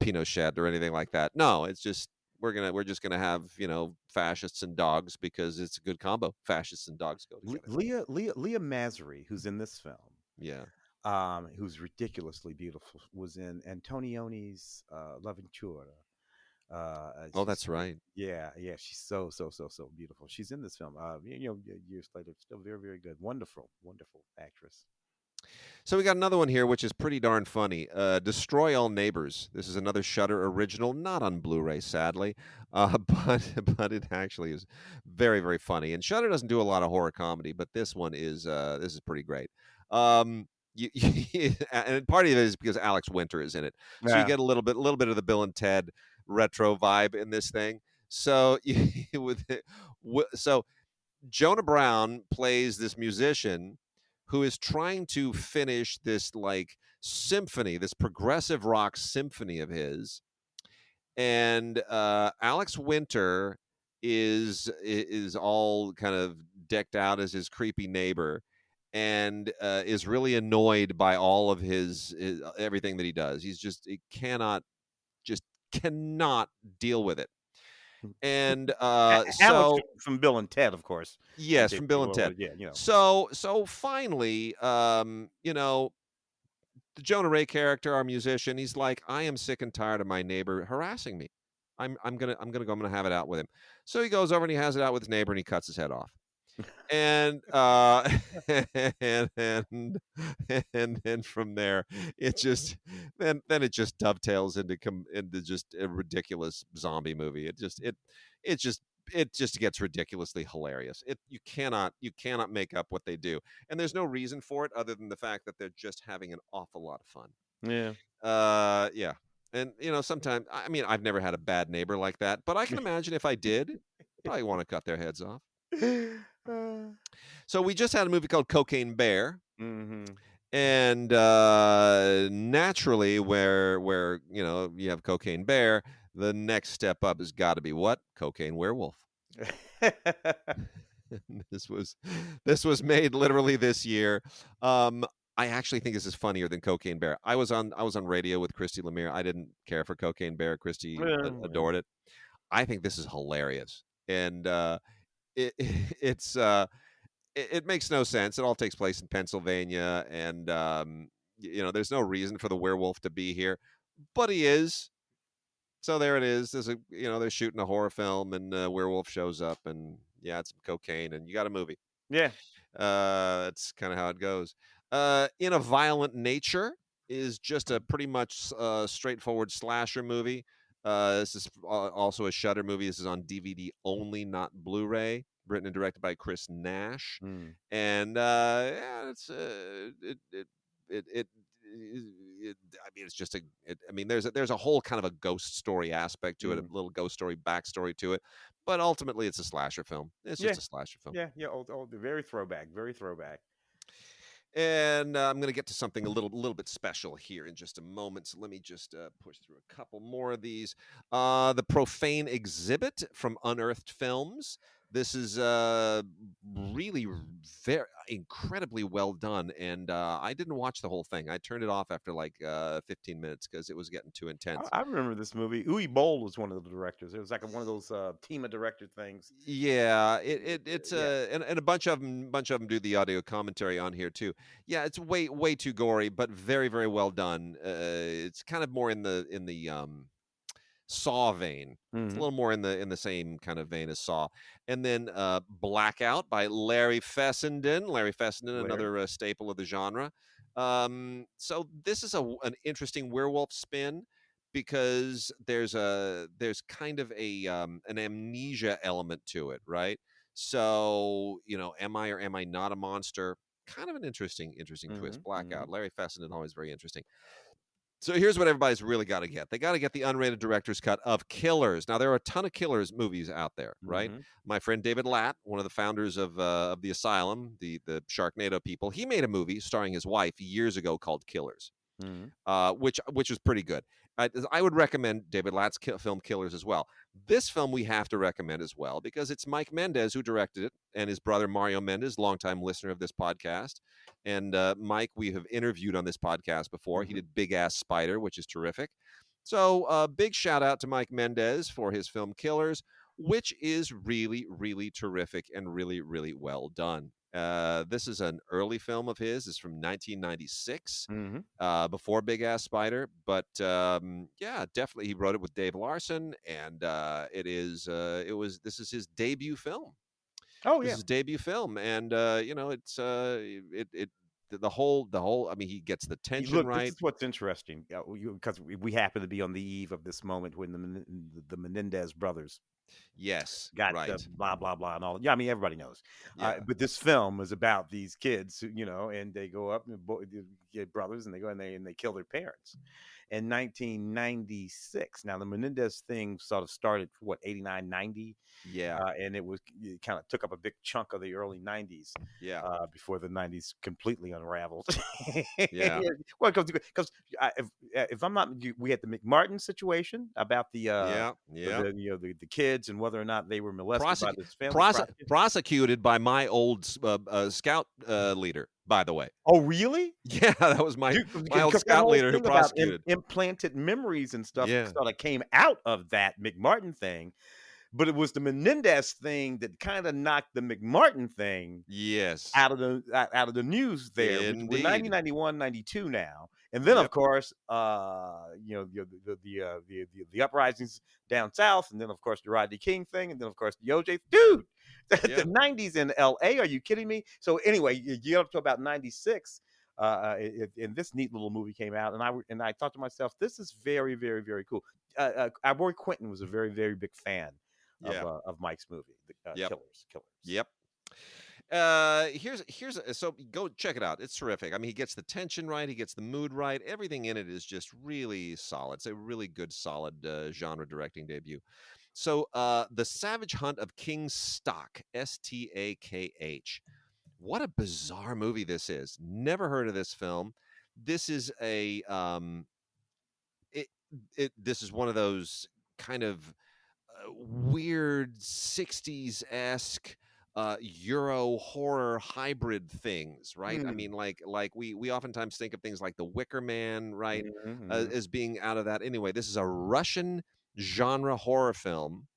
Speaker 1: Pinochet or anything like that. No, it's just we're just gonna have fascists and dogs because it's a good combo. Fascists and dogs go together.
Speaker 2: Leah Masri, who's in this film,
Speaker 1: Yeah.
Speaker 2: who's ridiculously beautiful, was in Antonioni's L'Avventura.
Speaker 1: Oh,
Speaker 2: She's
Speaker 1: that's right.
Speaker 2: yeah, yeah. She's so beautiful. She's in this film. Years later, still very, very good. Wonderful, wonderful actress.
Speaker 1: So we got another one here, which is pretty darn funny. Destroy All Neighbors. This is another Shudder original, not on Blu-ray, sadly, but it actually is very, very funny. And Shudder doesn't do a lot of horror comedy, but this is pretty great. And part of it is because Alex Winter is in it, so you
Speaker 2: Yeah.
Speaker 1: get a little bit of the Bill and Ted retro vibe in this thing. So so Jonah Brown plays this musician who is trying to finish this like symphony, this progressive rock symphony of his, and Alex Winter is all kind of decked out as his creepy neighbor, and is really annoyed by all of his everything that he does. He just cannot deal with it, and
Speaker 2: Alex
Speaker 1: so
Speaker 2: from Bill and Ted, of course.
Speaker 1: yes, from Bill and Ted.
Speaker 2: Yeah,
Speaker 1: So finally, the Jonah Ray character, our musician, he's like, I am sick and tired of my neighbor harassing me. I'm gonna have it out with him. So he goes over and he has it out with his neighbor and he cuts his head off. And and and and then from there, it just then it just dovetails into just a ridiculous zombie movie. It just it just gets ridiculously hilarious. You cannot make up what they do, and there's no reason for it other than the fact that they're just having an awful lot of fun.
Speaker 2: yeah.
Speaker 1: Yeah, and sometimes I mean I've never had a bad neighbor like that, but I can imagine if I did, probably want to cut their heads off. So we just had a movie called Cocaine Bear,
Speaker 2: Mhm.
Speaker 1: and naturally, where you have Cocaine Bear, the next step up has got to be what? Cocaine Werewolf. this was this was made literally this year. Um, I actually think this is funnier than Cocaine Bear. I was on radio with Christy Lemire. I didn't care for Cocaine Bear. Christy
Speaker 2: Yeah.
Speaker 1: adored it. I think this is hilarious, and it it's it makes no sense. It all takes place in Pennsylvania, and there's no reason for the werewolf to be here, but he is. So there it is. They're shooting a horror film, and werewolf shows up, and yeah, it's some cocaine, and you got a movie.
Speaker 2: Yeah.
Speaker 1: That's kind of how it goes. In a Violent Nature is just a pretty much straightforward slasher movie. This is also a Shudder movie. This is on DVD only, not Blu-ray. Written and directed by Chris Nash,
Speaker 2: Mm.
Speaker 1: and yeah, it's it, it, I mean, it's just I mean, there's a whole kind of a ghost story aspect to it, a
Speaker 2: Mm.
Speaker 1: little ghost story backstory to it, but ultimately, it's a slasher film. It's
Speaker 2: Yeah.
Speaker 1: just a slasher film.
Speaker 2: Yeah. Yeah. Old, very throwback. Very throwback.
Speaker 1: And I'm going to get to something a little bit special here in just a moment. So let me just push through a couple more of these. The Profane Exhibit from Unearthed Films. This is really very incredibly well done, and I didn't watch the whole thing. I turned it off after like 15 minutes because it was getting too intense.
Speaker 2: I remember this movie. Uwe Boll was one of the directors. It was like one of those team of director things.
Speaker 1: Yeah, it's
Speaker 2: Yeah.
Speaker 1: and a bunch of them do the audio commentary on here too. Yeah, it's way too gory, but very well done. It's kind of more in the Saw vein. It's a
Speaker 2: Hmm.
Speaker 1: little more in the same kind of vein as Saw. And then Blackout by Larry Fessenden. Larry Fessenden,
Speaker 2: Larry.
Speaker 1: another staple of the genre. So this is an interesting werewolf spin because there's kind of an amnesia element to it, right? So, am I or am I not a monster? Kind of an interesting twist.
Speaker 2: Hmm.
Speaker 1: Blackout.
Speaker 2: Hmm.
Speaker 1: Larry Fessenden, always very interesting. So here's what everybody's really got to get. They got to get the unrated director's cut of Killers. Now there are a ton of Killers movies out there, right?
Speaker 2: Hmm.
Speaker 1: My friend David Latt, one of the founders of the Asylum, the Sharknado people, he made a movie starring his wife years ago called Killers,
Speaker 2: Hmm.
Speaker 1: which was pretty good. I would recommend David Latt's film Killers as well. This film we have to recommend as well because it's Mike Mendez who directed it, and his brother Mario Mendez, longtime listener of this podcast. And Mike, we have interviewed on this podcast before. He
Speaker 2: Hmm.
Speaker 1: did Big Ass Spider, which is terrific. So big shout out to Mike Mendez for his film Killers, which is really terrific and really well done. This is an early film of his. It's from 1996,
Speaker 2: Hmm.
Speaker 1: before Big Ass Spider. But yeah, definitely he wrote it with Dave Larson, and this is his debut film.
Speaker 2: Oh
Speaker 1: This
Speaker 2: yeah.
Speaker 1: is his debut film, and it's the whole. I mean, he gets the tension
Speaker 2: Look, this
Speaker 1: right.
Speaker 2: is what's interesting because we happen to be on the eve of this moment when the Menendez brothers
Speaker 1: Yes,
Speaker 2: got the
Speaker 1: right.
Speaker 2: blah blah blah and all. Yeah, I mean everybody knows.
Speaker 1: Yeah,
Speaker 2: But this film is about these kids, and they go up and they get brothers, and they go and they kill their parents. In 1996. Now the Menendez thing sort of started what 89, 90,
Speaker 1: yeah,
Speaker 2: and it kind of took up a big chunk of the early 90s.
Speaker 1: yeah,
Speaker 2: Before the 90s completely unraveled.
Speaker 1: yeah,
Speaker 2: Well, because if I'm not, we had the McMartin situation about
Speaker 1: yeah, yeah.
Speaker 2: the kids and whether or not they were molested by
Speaker 1: Prosec-
Speaker 2: this family.
Speaker 1: prosecuted by my old scout leader, by the way.
Speaker 2: Oh, really?
Speaker 1: Yeah, that was my
Speaker 2: Dude,
Speaker 1: my old
Speaker 2: because that
Speaker 1: scout
Speaker 2: whole
Speaker 1: leader who
Speaker 2: thing about
Speaker 1: prosecuted.
Speaker 2: implanted memories and stuff
Speaker 1: Yeah.
Speaker 2: sort of came out of that McMartin thing, but it was the Menendez thing that kind of knocked the McMartin thing
Speaker 1: Yes.
Speaker 2: out of the news there. We're
Speaker 1: Indeed.
Speaker 2: 91, 92 now, and then of
Speaker 1: Yep.
Speaker 2: course, the uprisings down south, and then of course the Rodney King thing, and then of course the OJ dude. The
Speaker 1: Yeah.
Speaker 2: 90s in LA, are you kidding me? So anyway, you get up to about 96, and this neat little movie came out, and I thought to myself, this is very cool. Our boy Quentin was a very big fan
Speaker 1: Yeah.
Speaker 2: of Mike's movie,
Speaker 1: Yep.
Speaker 2: Killers.
Speaker 1: Yep. So go check it out. It's terrific. I mean, he gets the tension right, he gets the mood right. Everything in it is just really solid. It's a really good, solid genre directing debut. So, The Savage Hunt of King Stock, Stakh. What a bizarre movie this is. Never heard of this film. This is a it, this is one of those kind of weird 60s esque Euro horror hybrid things, right? I
Speaker 2: Mm.
Speaker 1: mean, like we oftentimes think of things like The Wicker Man, right,
Speaker 2: Mhm.
Speaker 1: as being out of that. Anyway, this is a Russian genre horror film,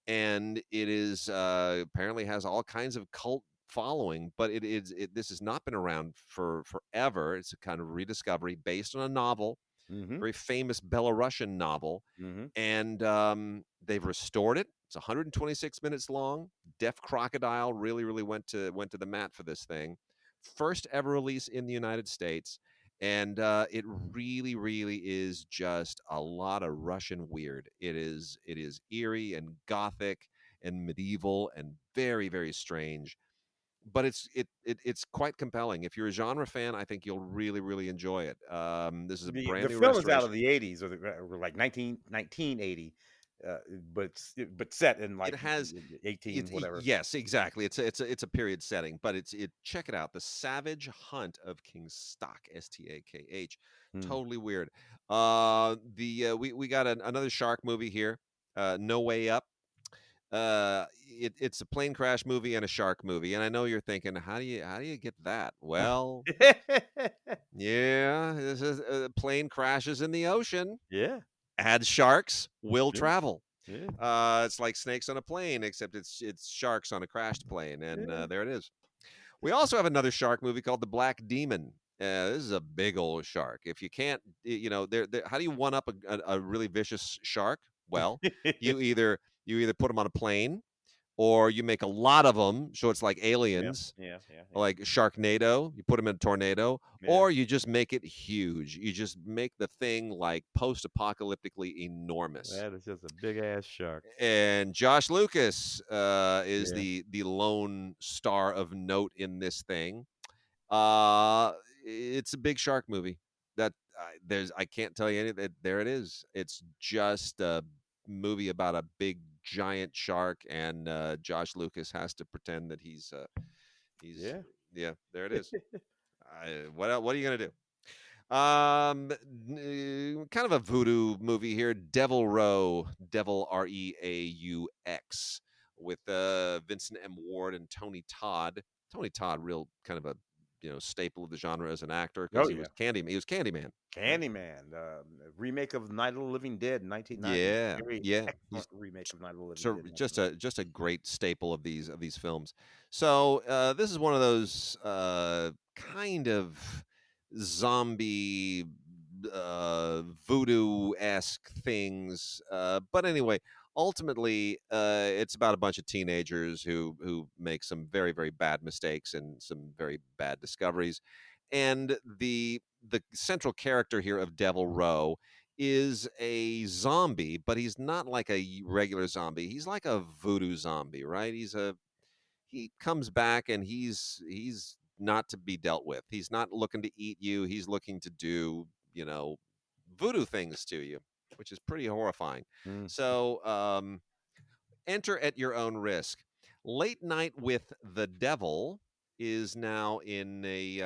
Speaker 1: and it is apparently has all kinds of cult following, but this has not been around for forever. It's a kind of rediscovery based on a novel,
Speaker 2: Mhm.
Speaker 1: very famous Belarusian novel,
Speaker 2: Mhm.
Speaker 1: and they've restored it. It's 126 minutes long. Deaf Crocodile really went to the mat for this thing. First ever release in the United States, and it really is just a lot of Russian weird. It is eerie and gothic and medieval and very strange, but it's quite compelling. If you're a genre fan, I think you'll really enjoy it. This is a
Speaker 2: The
Speaker 1: brand new
Speaker 2: film is out of
Speaker 1: restoration.
Speaker 2: the '80s or like 1980, but set in
Speaker 1: It
Speaker 2: like
Speaker 1: has
Speaker 2: 18 whatever.
Speaker 1: yes, exactly. It's a period setting, but check it out. The Savage Hunt of King Stock, Stakh.
Speaker 2: Hmm.
Speaker 1: Totally weird. The we got another shark movie here. No Way Up. It's a plane crash movie and a shark movie, and I know you're thinking, how do you get that? Well, yeah, this is plane crashes in the ocean.
Speaker 2: Yeah,
Speaker 1: Add sharks, will
Speaker 2: yeah,
Speaker 1: travel.
Speaker 2: yeah,
Speaker 1: It's like snakes on a plane, except it's sharks on a crashed plane, and
Speaker 2: yeah.
Speaker 1: there it is. We also have another shark movie called The Black Demon. This is a big old shark. If you can't, how do you one up a really vicious shark? Well, you either you either put them on a plane, or you make a lot of them, so it's like
Speaker 2: Yeah,
Speaker 1: aliens,
Speaker 2: yeah, yeah, yeah,
Speaker 1: like Sharknado. You put them in a tornado,
Speaker 2: yeah.
Speaker 1: or you just make it huge. You just make the thing like post-apocalyptically enormous.
Speaker 2: That is just a big ass shark.
Speaker 1: And Josh Lucas is
Speaker 2: Yeah,
Speaker 1: the lone star of note in this thing. It's a big shark movie. That I can't tell you anything. There it is. It's just a movie about a big giant shark, and Josh Lucas has to pretend that he's
Speaker 2: yeah.
Speaker 1: yeah. There it is. What are you gonna do? Kind of a voodoo movie here. Devilreaux, Devil Reaux, with Vincent M. Ward and Tony Todd. Tony Todd, real kind of a staple of the genre as an actor because
Speaker 2: Oh
Speaker 1: he was
Speaker 2: yeah.
Speaker 1: Candy. He was Candyman, right?
Speaker 2: Candyman, remake of Night of the Living Dead in 1990.
Speaker 1: Yeah,
Speaker 2: Very
Speaker 1: yeah. He's
Speaker 2: excellent remake of Night of the Living
Speaker 1: so
Speaker 2: Dead in
Speaker 1: just a great staple of these films. So this is one of those kind of zombie voodoo-esque things. But anyway, ultimately, it's about a bunch of teenagers who make some very bad mistakes and some very bad discoveries. And the central character here of Devil Row is a zombie, but he's not like a regular zombie. He's like a voodoo zombie, right? He comes back and he's not to be dealt with. He's not looking to eat you. He's looking to do, voodoo things to you, which is pretty horrifying.
Speaker 2: 1990.
Speaker 1: So, enter at your own risk. Late Night with the Devil is now in a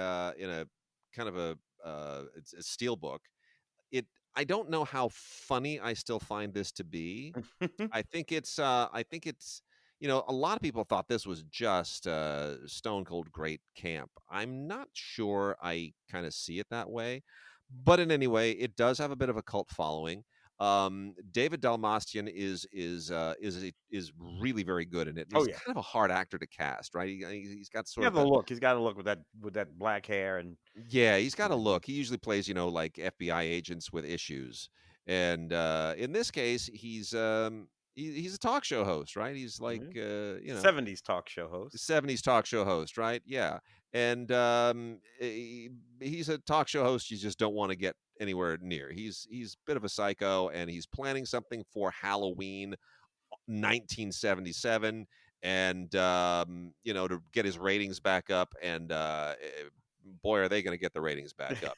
Speaker 1: kind of it's a steel book. it I don't know how funny I still find this to be.
Speaker 2: Mm.
Speaker 1: I think it's a lot of people thought this was just stone cold great camp. I'm not sure I kind of see it that way, but in any way, it does have a bit of a cult following. David Dalmastian is really very good in it, and
Speaker 2: Oh
Speaker 1: he's
Speaker 2: yeah.
Speaker 1: kind of a hard actor to cast, right? He's got
Speaker 2: He
Speaker 1: sort
Speaker 2: has
Speaker 1: of
Speaker 2: a
Speaker 1: the
Speaker 2: look. He's got a look with that black hair and
Speaker 1: yeah, he's got a
Speaker 2: mhm.
Speaker 1: look. He usually plays, like FBI agents with issues. And in this case, he's a talk show host, right? He's like
Speaker 2: Mhm. 70s talk show host.
Speaker 1: 70s talk show host, right? Yeah. And he's a talk show host you just don't want to get anywhere near. He's a bit of a psycho, and he's planning something for Halloween 1977, and to get his ratings back up, and boy are they going to get the ratings back up.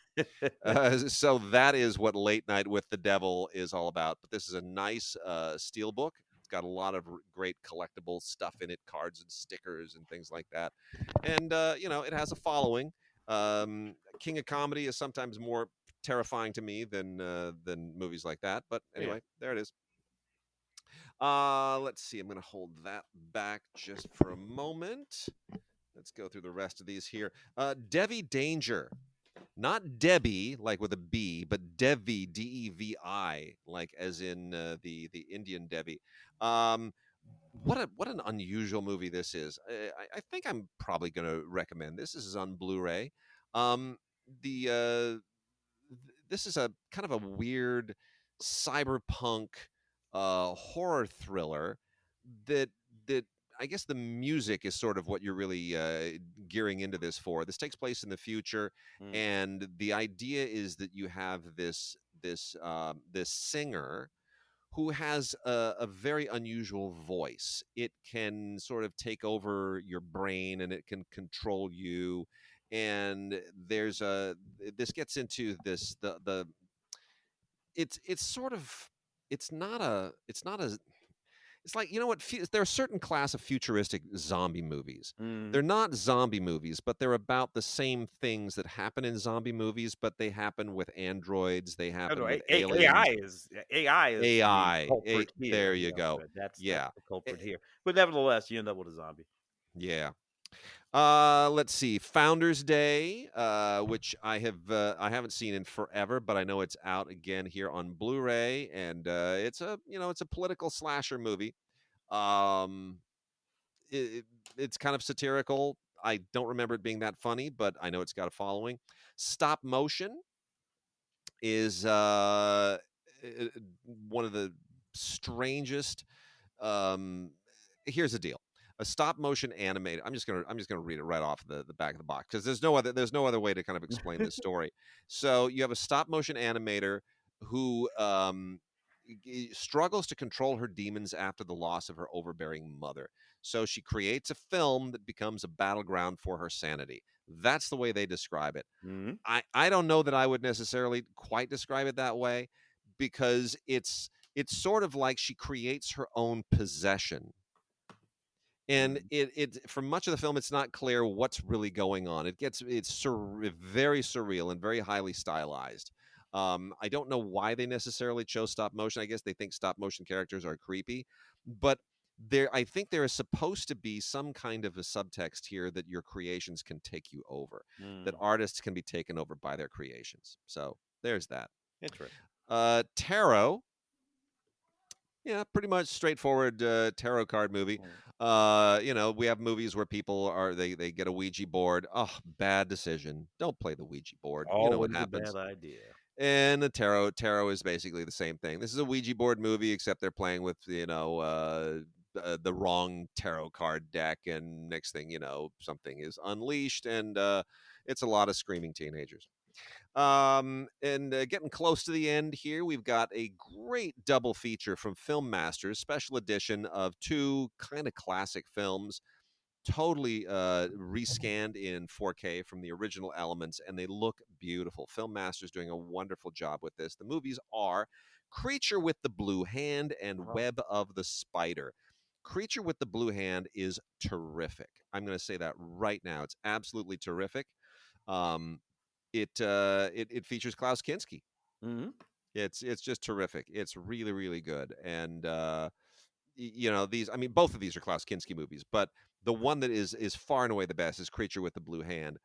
Speaker 1: So that is what Late Night with the Devil is all about. But this is a nice steel book. It's got a lot of great collectible stuff in it, cards and stickers and things like that. And it has a following. King of Comedy is sometimes more terrifying to me than movies like that. But
Speaker 2: Yeah.
Speaker 1: anyway, there it is. Let's see. I'm going to hold that back just for a moment. Let's go through the rest of these here. Devi Danger. Not Debbie, like with a B, but Devi, Devi, like as in the Indian Devi. Um, what an unusual movie this is. I think I'm probably going to recommend this. This is on Blu-ray. Um, the this is a kind of a weird cyberpunk horror thriller that that I guess the music is sort of what you're really gearing into this for. This takes place in the future,
Speaker 2: Mm.
Speaker 1: and the idea is that you have this singer who has a very unusual voice. It can sort of take over your brain, and it can control you. And there's a this gets into this the it's sort of it's not a it's like, you know what? There are a certain class of futuristic zombie movies.
Speaker 2: Mm.
Speaker 1: They're not zombie movies, but they're about the same things that happen in zombie movies, but they happen with androids. They
Speaker 2: No, no,
Speaker 1: happen with
Speaker 2: AI
Speaker 1: aliens.
Speaker 2: is AI is the
Speaker 1: AI.
Speaker 2: culprit here.
Speaker 1: There you go.
Speaker 2: That's
Speaker 1: Yeah.
Speaker 2: the
Speaker 1: Eh,
Speaker 2: culprit here. But nevertheless, you end up with a zombie.
Speaker 1: Yeah. Let's see. Founders Day, which I haven't seen in forever, but I know it's out again here on Blu-ray, and it's a political slasher movie. Um, it, it's kind of satirical. I don't remember it being that funny, but I know it's got a following. Stop motion is one of the strangest. Um, Here's the deal: a stop motion animated. I'm just gonna read it right off the back of the box because there's no other way to kind of explain this story. So you have a stop motion animator who struggles to control her demons after the loss of her overbearing mother. So she creates a film that becomes a battleground for her sanity. That's the way they describe it.
Speaker 2: Mhm.
Speaker 1: I don't know that I would necessarily quite describe it that way because it's sort of like she creates her own possession. And
Speaker 2: Mm.
Speaker 1: it for much of the film, it's not clear what's really going on. It's very surreal and very highly stylized. I don't know why they necessarily chose stop motion. I guess they think stop motion characters are creepy, but I think there is supposed to be some kind of a subtext here that your creations can take you over, that
Speaker 2: Mm.
Speaker 1: artists can be taken over by their creations. So there's that.
Speaker 2: Interesting.
Speaker 1: Tarot, yeah, pretty much straightforward tarot card movie.
Speaker 2: Mm.
Speaker 1: We have movies where people they get a Ouija board. Oh, bad decision. Don't play the Ouija board. You know what
Speaker 2: Always a
Speaker 1: happens.
Speaker 2: bad idea.
Speaker 1: And the tarot is basically the same thing. This is a Ouija board movie, except they're playing with the wrong tarot card deck, and next thing you know, something is unleashed, and it's a lot of screaming teenagers. And getting close to the end here, we've got a great double feature from Film Masters, special edition of two kind of classic films, totally rescanned in 4K from the original elements, and they look beautiful. Film Masters doing a wonderful job with this. The movies are Creature with the Blue Hand and
Speaker 2: Uh-huh.
Speaker 1: Web of the Spider. Creature with the Blue Hand is terrific. I'm going to say that right now. It's absolutely terrific. Um, it features Klaus Kinski.
Speaker 2: Mhm.
Speaker 1: It's just terrific. It's really really good. And these. I mean, both of these are Klaus Kinski movies, but the one that is far and away the best is Creature with the Blue Hand.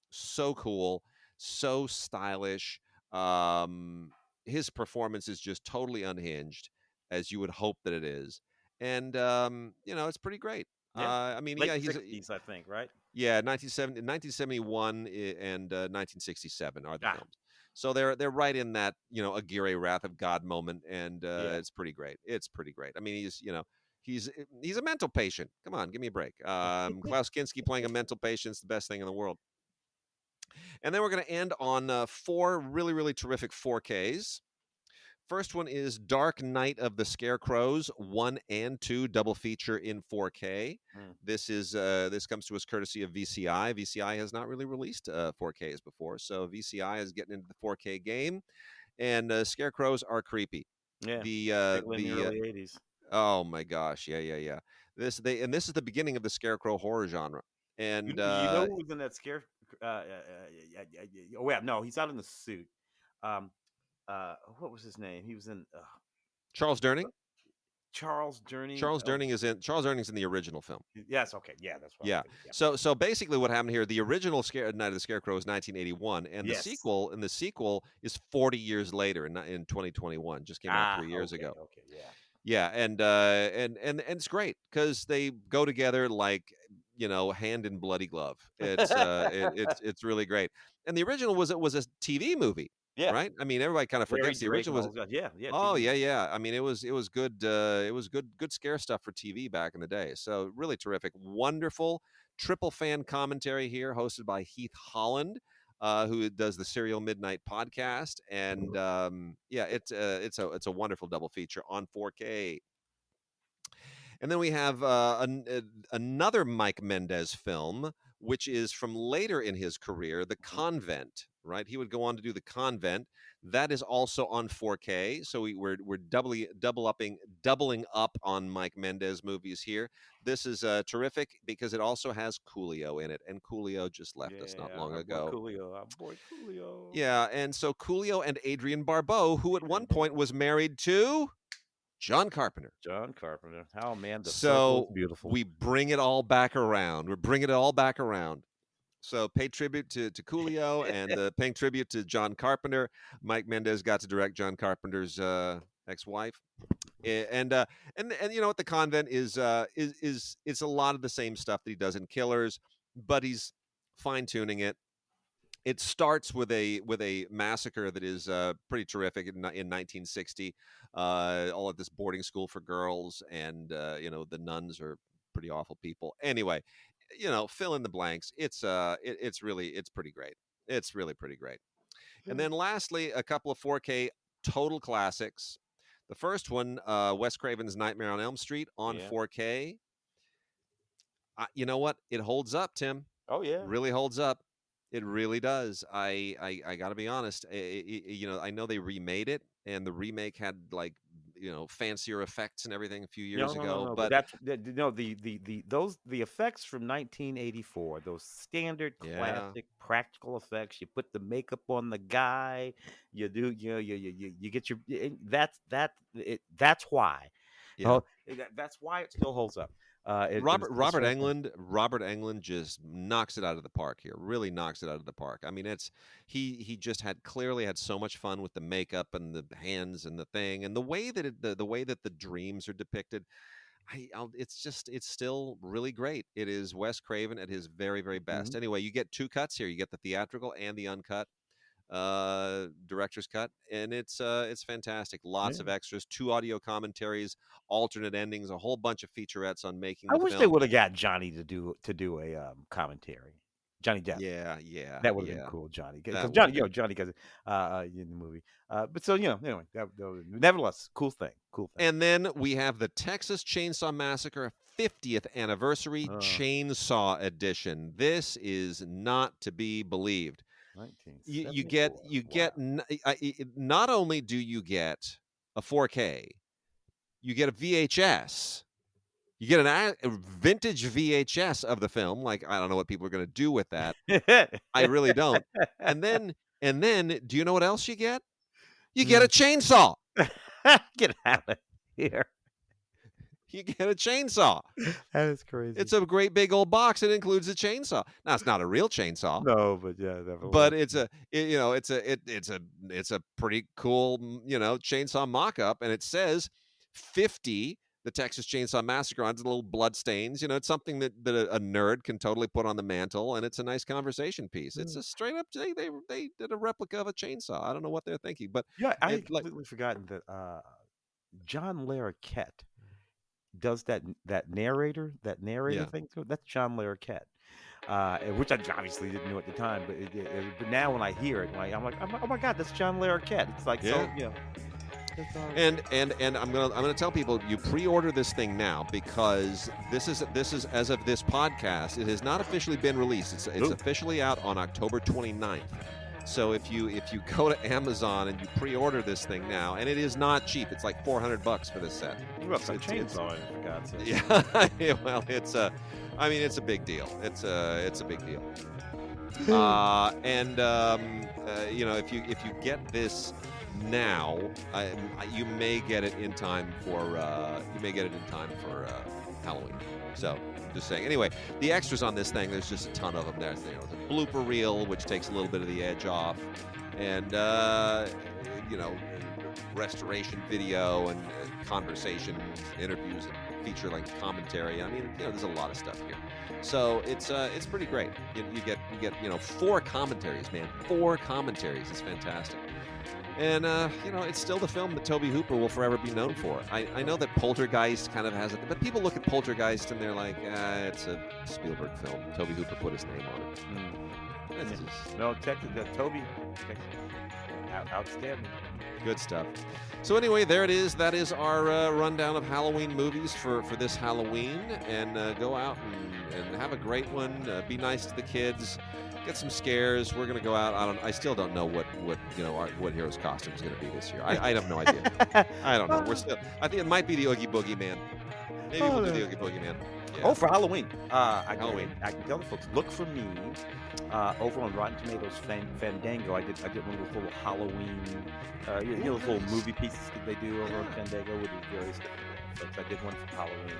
Speaker 1: So cool, so stylish. His performance is just totally unhinged, as you would hope that it is, and it's pretty great.
Speaker 2: Yeah.
Speaker 1: I mean,
Speaker 2: Late
Speaker 1: yeah, he's
Speaker 2: 60s, I think, right?
Speaker 1: yeah, 1971 and 1967 are the
Speaker 2: Ah,
Speaker 1: films. So they're right in that, Aguirre Wrath of God moment, and
Speaker 2: yeah.
Speaker 1: it's pretty great. It's pretty great. I mean, he's a mental patient. Come on, give me a break. Klaus Kinski playing a mental patient is the best thing in the world. And then we're going to end on four really really terrific 4Ks. First one is Dark Night of the Scarecrows 1 and 2 double feature in 4K.
Speaker 2: Mm.
Speaker 1: This comes to us courtesy of VCI. VCI has not really released 4Ks before, so VCI is getting into the 4K game, and Scarecrows are creepy.
Speaker 2: Yeah.
Speaker 1: The
Speaker 2: Particularly in the early 80s.
Speaker 1: Oh my gosh, yeah. This is the beginning of the Scarecrow horror genre, and
Speaker 2: You know who was in that scare? Oh yeah, no, he's out in the suit. Um, what was his name? He was in
Speaker 1: Charles Durning.
Speaker 2: Charles Journey.
Speaker 1: Charles Durning's in the original film.
Speaker 2: Yes, okay, yeah, that's what I was
Speaker 1: Yeah.
Speaker 2: thinking. Yeah.
Speaker 1: So basically, what happened here? The original Night of the Scarecrow is 1981, and
Speaker 2: Yes.
Speaker 1: the sequel is 40 years later in 2021. Just came out 3 years
Speaker 2: Okay,
Speaker 1: ago.
Speaker 2: okay, yeah.
Speaker 1: Yeah, and it's great because they go together like hand in bloody glove. It's really great. And the original was a TV movie,
Speaker 2: Yeah.
Speaker 1: right? I mean, everybody kind of
Speaker 2: Larry
Speaker 1: forgets the
Speaker 2: Drake
Speaker 1: original
Speaker 2: and all
Speaker 1: was.
Speaker 2: those guys. Yeah, yeah,
Speaker 1: Oh
Speaker 2: TV.
Speaker 1: yeah. I mean, it was good. It was good scare stuff for TV back in the day. So really terrific, wonderful triple fan commentary here, hosted by Heath Holland, who does the Serial Midnight podcast, and yeah, it's a wonderful double feature on 4K. And then we have another Mike Mendez film, which is from later in his career, The Convent. Right, he would go on to do The Convent. That is also on 4K. So we're doubling up on Mike Mendez movies here. This is terrific because it also has Coolio in it, and Coolio just left us not
Speaker 2: Yeah,
Speaker 1: long
Speaker 2: our boy
Speaker 1: ago.
Speaker 2: Coolio, our boy Coolio.
Speaker 1: Yeah, and so Coolio and Adrienne Barbeau, who at one point was married to John Carpenter.
Speaker 2: John Carpenter. Oh man, the circle is
Speaker 1: So
Speaker 2: beautiful.
Speaker 1: we bring it all back around. We're bringing it all back around. So pay tribute to Coolio and paying tribute to John Carpenter. Mike Mendez got to direct John Carpenter's ex-wife, and you know what, The Convent is it's a lot of the same stuff that he does in Killers, but he's fine tuning it. It starts with a massacre that is pretty terrific in 1960, all at this boarding school for girls, and the nuns are pretty awful people. Anyway, fill in the blanks. It's pretty great. It's really pretty great. And then lastly, a couple of 4K total classics. The first one, Wes Craven's Nightmare on Elm Street on 4K. You know what? It holds up, Tim.
Speaker 2: Oh yeah,
Speaker 1: Really holds up. It really does. I got to be honest. I know they remade it, and the remake had fancier effects and everything a few years ago.
Speaker 2: no.
Speaker 1: But
Speaker 2: That's the effects from 1984. Those standard classic practical effects. You put the makeup on the guy. You do you get your. That's why.
Speaker 1: yeah.
Speaker 2: That's why it still holds up.
Speaker 1: Robert Englund just knocks it out of the park here. Really knocks it out of the park. I mean, he just clearly had so much fun with the makeup and the hands and the thing and the way that the way that the dreams are depicted. It's still really great. It is Wes Craven at his very, very best. Anyway, you get two cuts here. You get the theatrical and the uncut director's cut, and it's fantastic. Lots of extras, 2 audio commentaries, alternate endings, a whole bunch of featurettes on making
Speaker 2: I
Speaker 1: the
Speaker 2: wish
Speaker 1: film.
Speaker 2: they would have got Johnny to do a commentary. Johnny Depp.
Speaker 1: Yeah.
Speaker 2: That would have been cool, Johnny. Because
Speaker 1: That
Speaker 2: Johnny, Johnny gets in the movie. But so anyway, nevertheless, cool thing.
Speaker 1: And then we have the Texas Chainsaw Massacre 50th anniversary Chainsaw edition. This is not to be believed. You get not only do you get a 4K, you get a VHS. You get a vintage VHS of the film. Like, I don't know what people are going to do with that. I really don't. And then, do you know what else you get? You get a chainsaw.
Speaker 2: Get out of here.
Speaker 1: You get a chainsaw.
Speaker 2: That is crazy.
Speaker 1: It's a great big old box. It includes a chainsaw. Now, it's not a real chainsaw.
Speaker 2: No, but yeah, definitely.
Speaker 1: But it's a pretty cool, chainsaw mock-up, and it says 50, the Texas Chainsaw Massacre, on little blood stains. It's something that a nerd can totally put on the mantle, and it's a nice conversation piece. It's a straight up, they did a replica of a chainsaw. I don't know what they're thinking, but
Speaker 2: yeah, I had completely forgotten that John Larroquette does that narrator thing. That's John Larroquette. Which I obviously didn't know at the time, but now when I hear it, I'm like, oh my god, that's John Larroquette. It's like
Speaker 1: And I'm gonna tell people, you pre-order this thing now, because this is as of this podcast, it has not officially been released. It's officially out on October 29th. So if you go to Amazon and you pre-order this thing now, and it is not cheap, it's like $400 for this set.
Speaker 2: Well, some chainsaw in it, for God's sake.
Speaker 1: Yeah, well, it's a big deal. It's a big deal. You know, if you get this now, you may get it in time for Halloween. So, just saying. Anyway, the extras on this thing, there's just a ton of them. There's the blooper reel, which takes a little bit of the edge off, and you know, restoration video and conversation, interviews, and feature-length commentary. I mean, you know, there's a lot of stuff here. So it's pretty great. You get 4 commentaries, man. 4 commentaries. It's fantastic. And, you know, it's still the film that Tobe Hooper will forever be known for. I know that Poltergeist kind of has it, but people look at Poltergeist and they're like, it's a Spielberg film. Tobe Hooper put his name on it.
Speaker 2: No, Tobe, outstanding.
Speaker 1: Good stuff. So anyway, there it is. That is our rundown of Halloween movies for this Halloween. And go out and have a great one. Be nice to the kids. Get some scares. We're gonna go out. I still don't know what hero's costume is gonna be this year. I have no idea. I don't know. I think it might be the Oogie Boogie Man. Maybe we'll do the Oogie Boogie Man. Yeah.
Speaker 2: Oh, for Halloween.
Speaker 1: Halloween.
Speaker 2: I can tell the folks, look for me over on Rotten Tomatoes Fandango. I did one of those little Halloween, those little movie pieces that they do over on Fandango with the various folks. I did one for Halloween.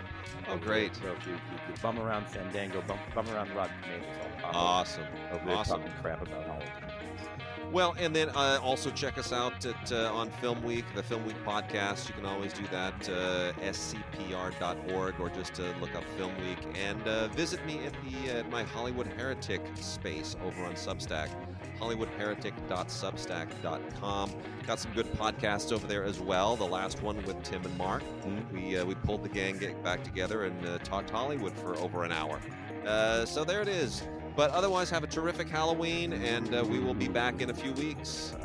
Speaker 1: Oh, great.
Speaker 2: So if you bum around Fandango, bum around Rotten Tomatoes.
Speaker 1: Awesome.
Speaker 2: Over there talking crap about Halloween.
Speaker 1: Well, and then also check us out on Film Week, the Film Week podcast. You can always do that, scpr.org, or just look up Film Week. And visit me at my Hollywood Heretic space over on Substack, hollywoodheretic.substack.com. Got some good podcasts over there as well. The last one with Tim and Mark. Mm-hmm. We pulled the gang back together and talked Hollywood for over an hour. So there it is. But otherwise, have a terrific Halloween, and we will be back in a few weeks.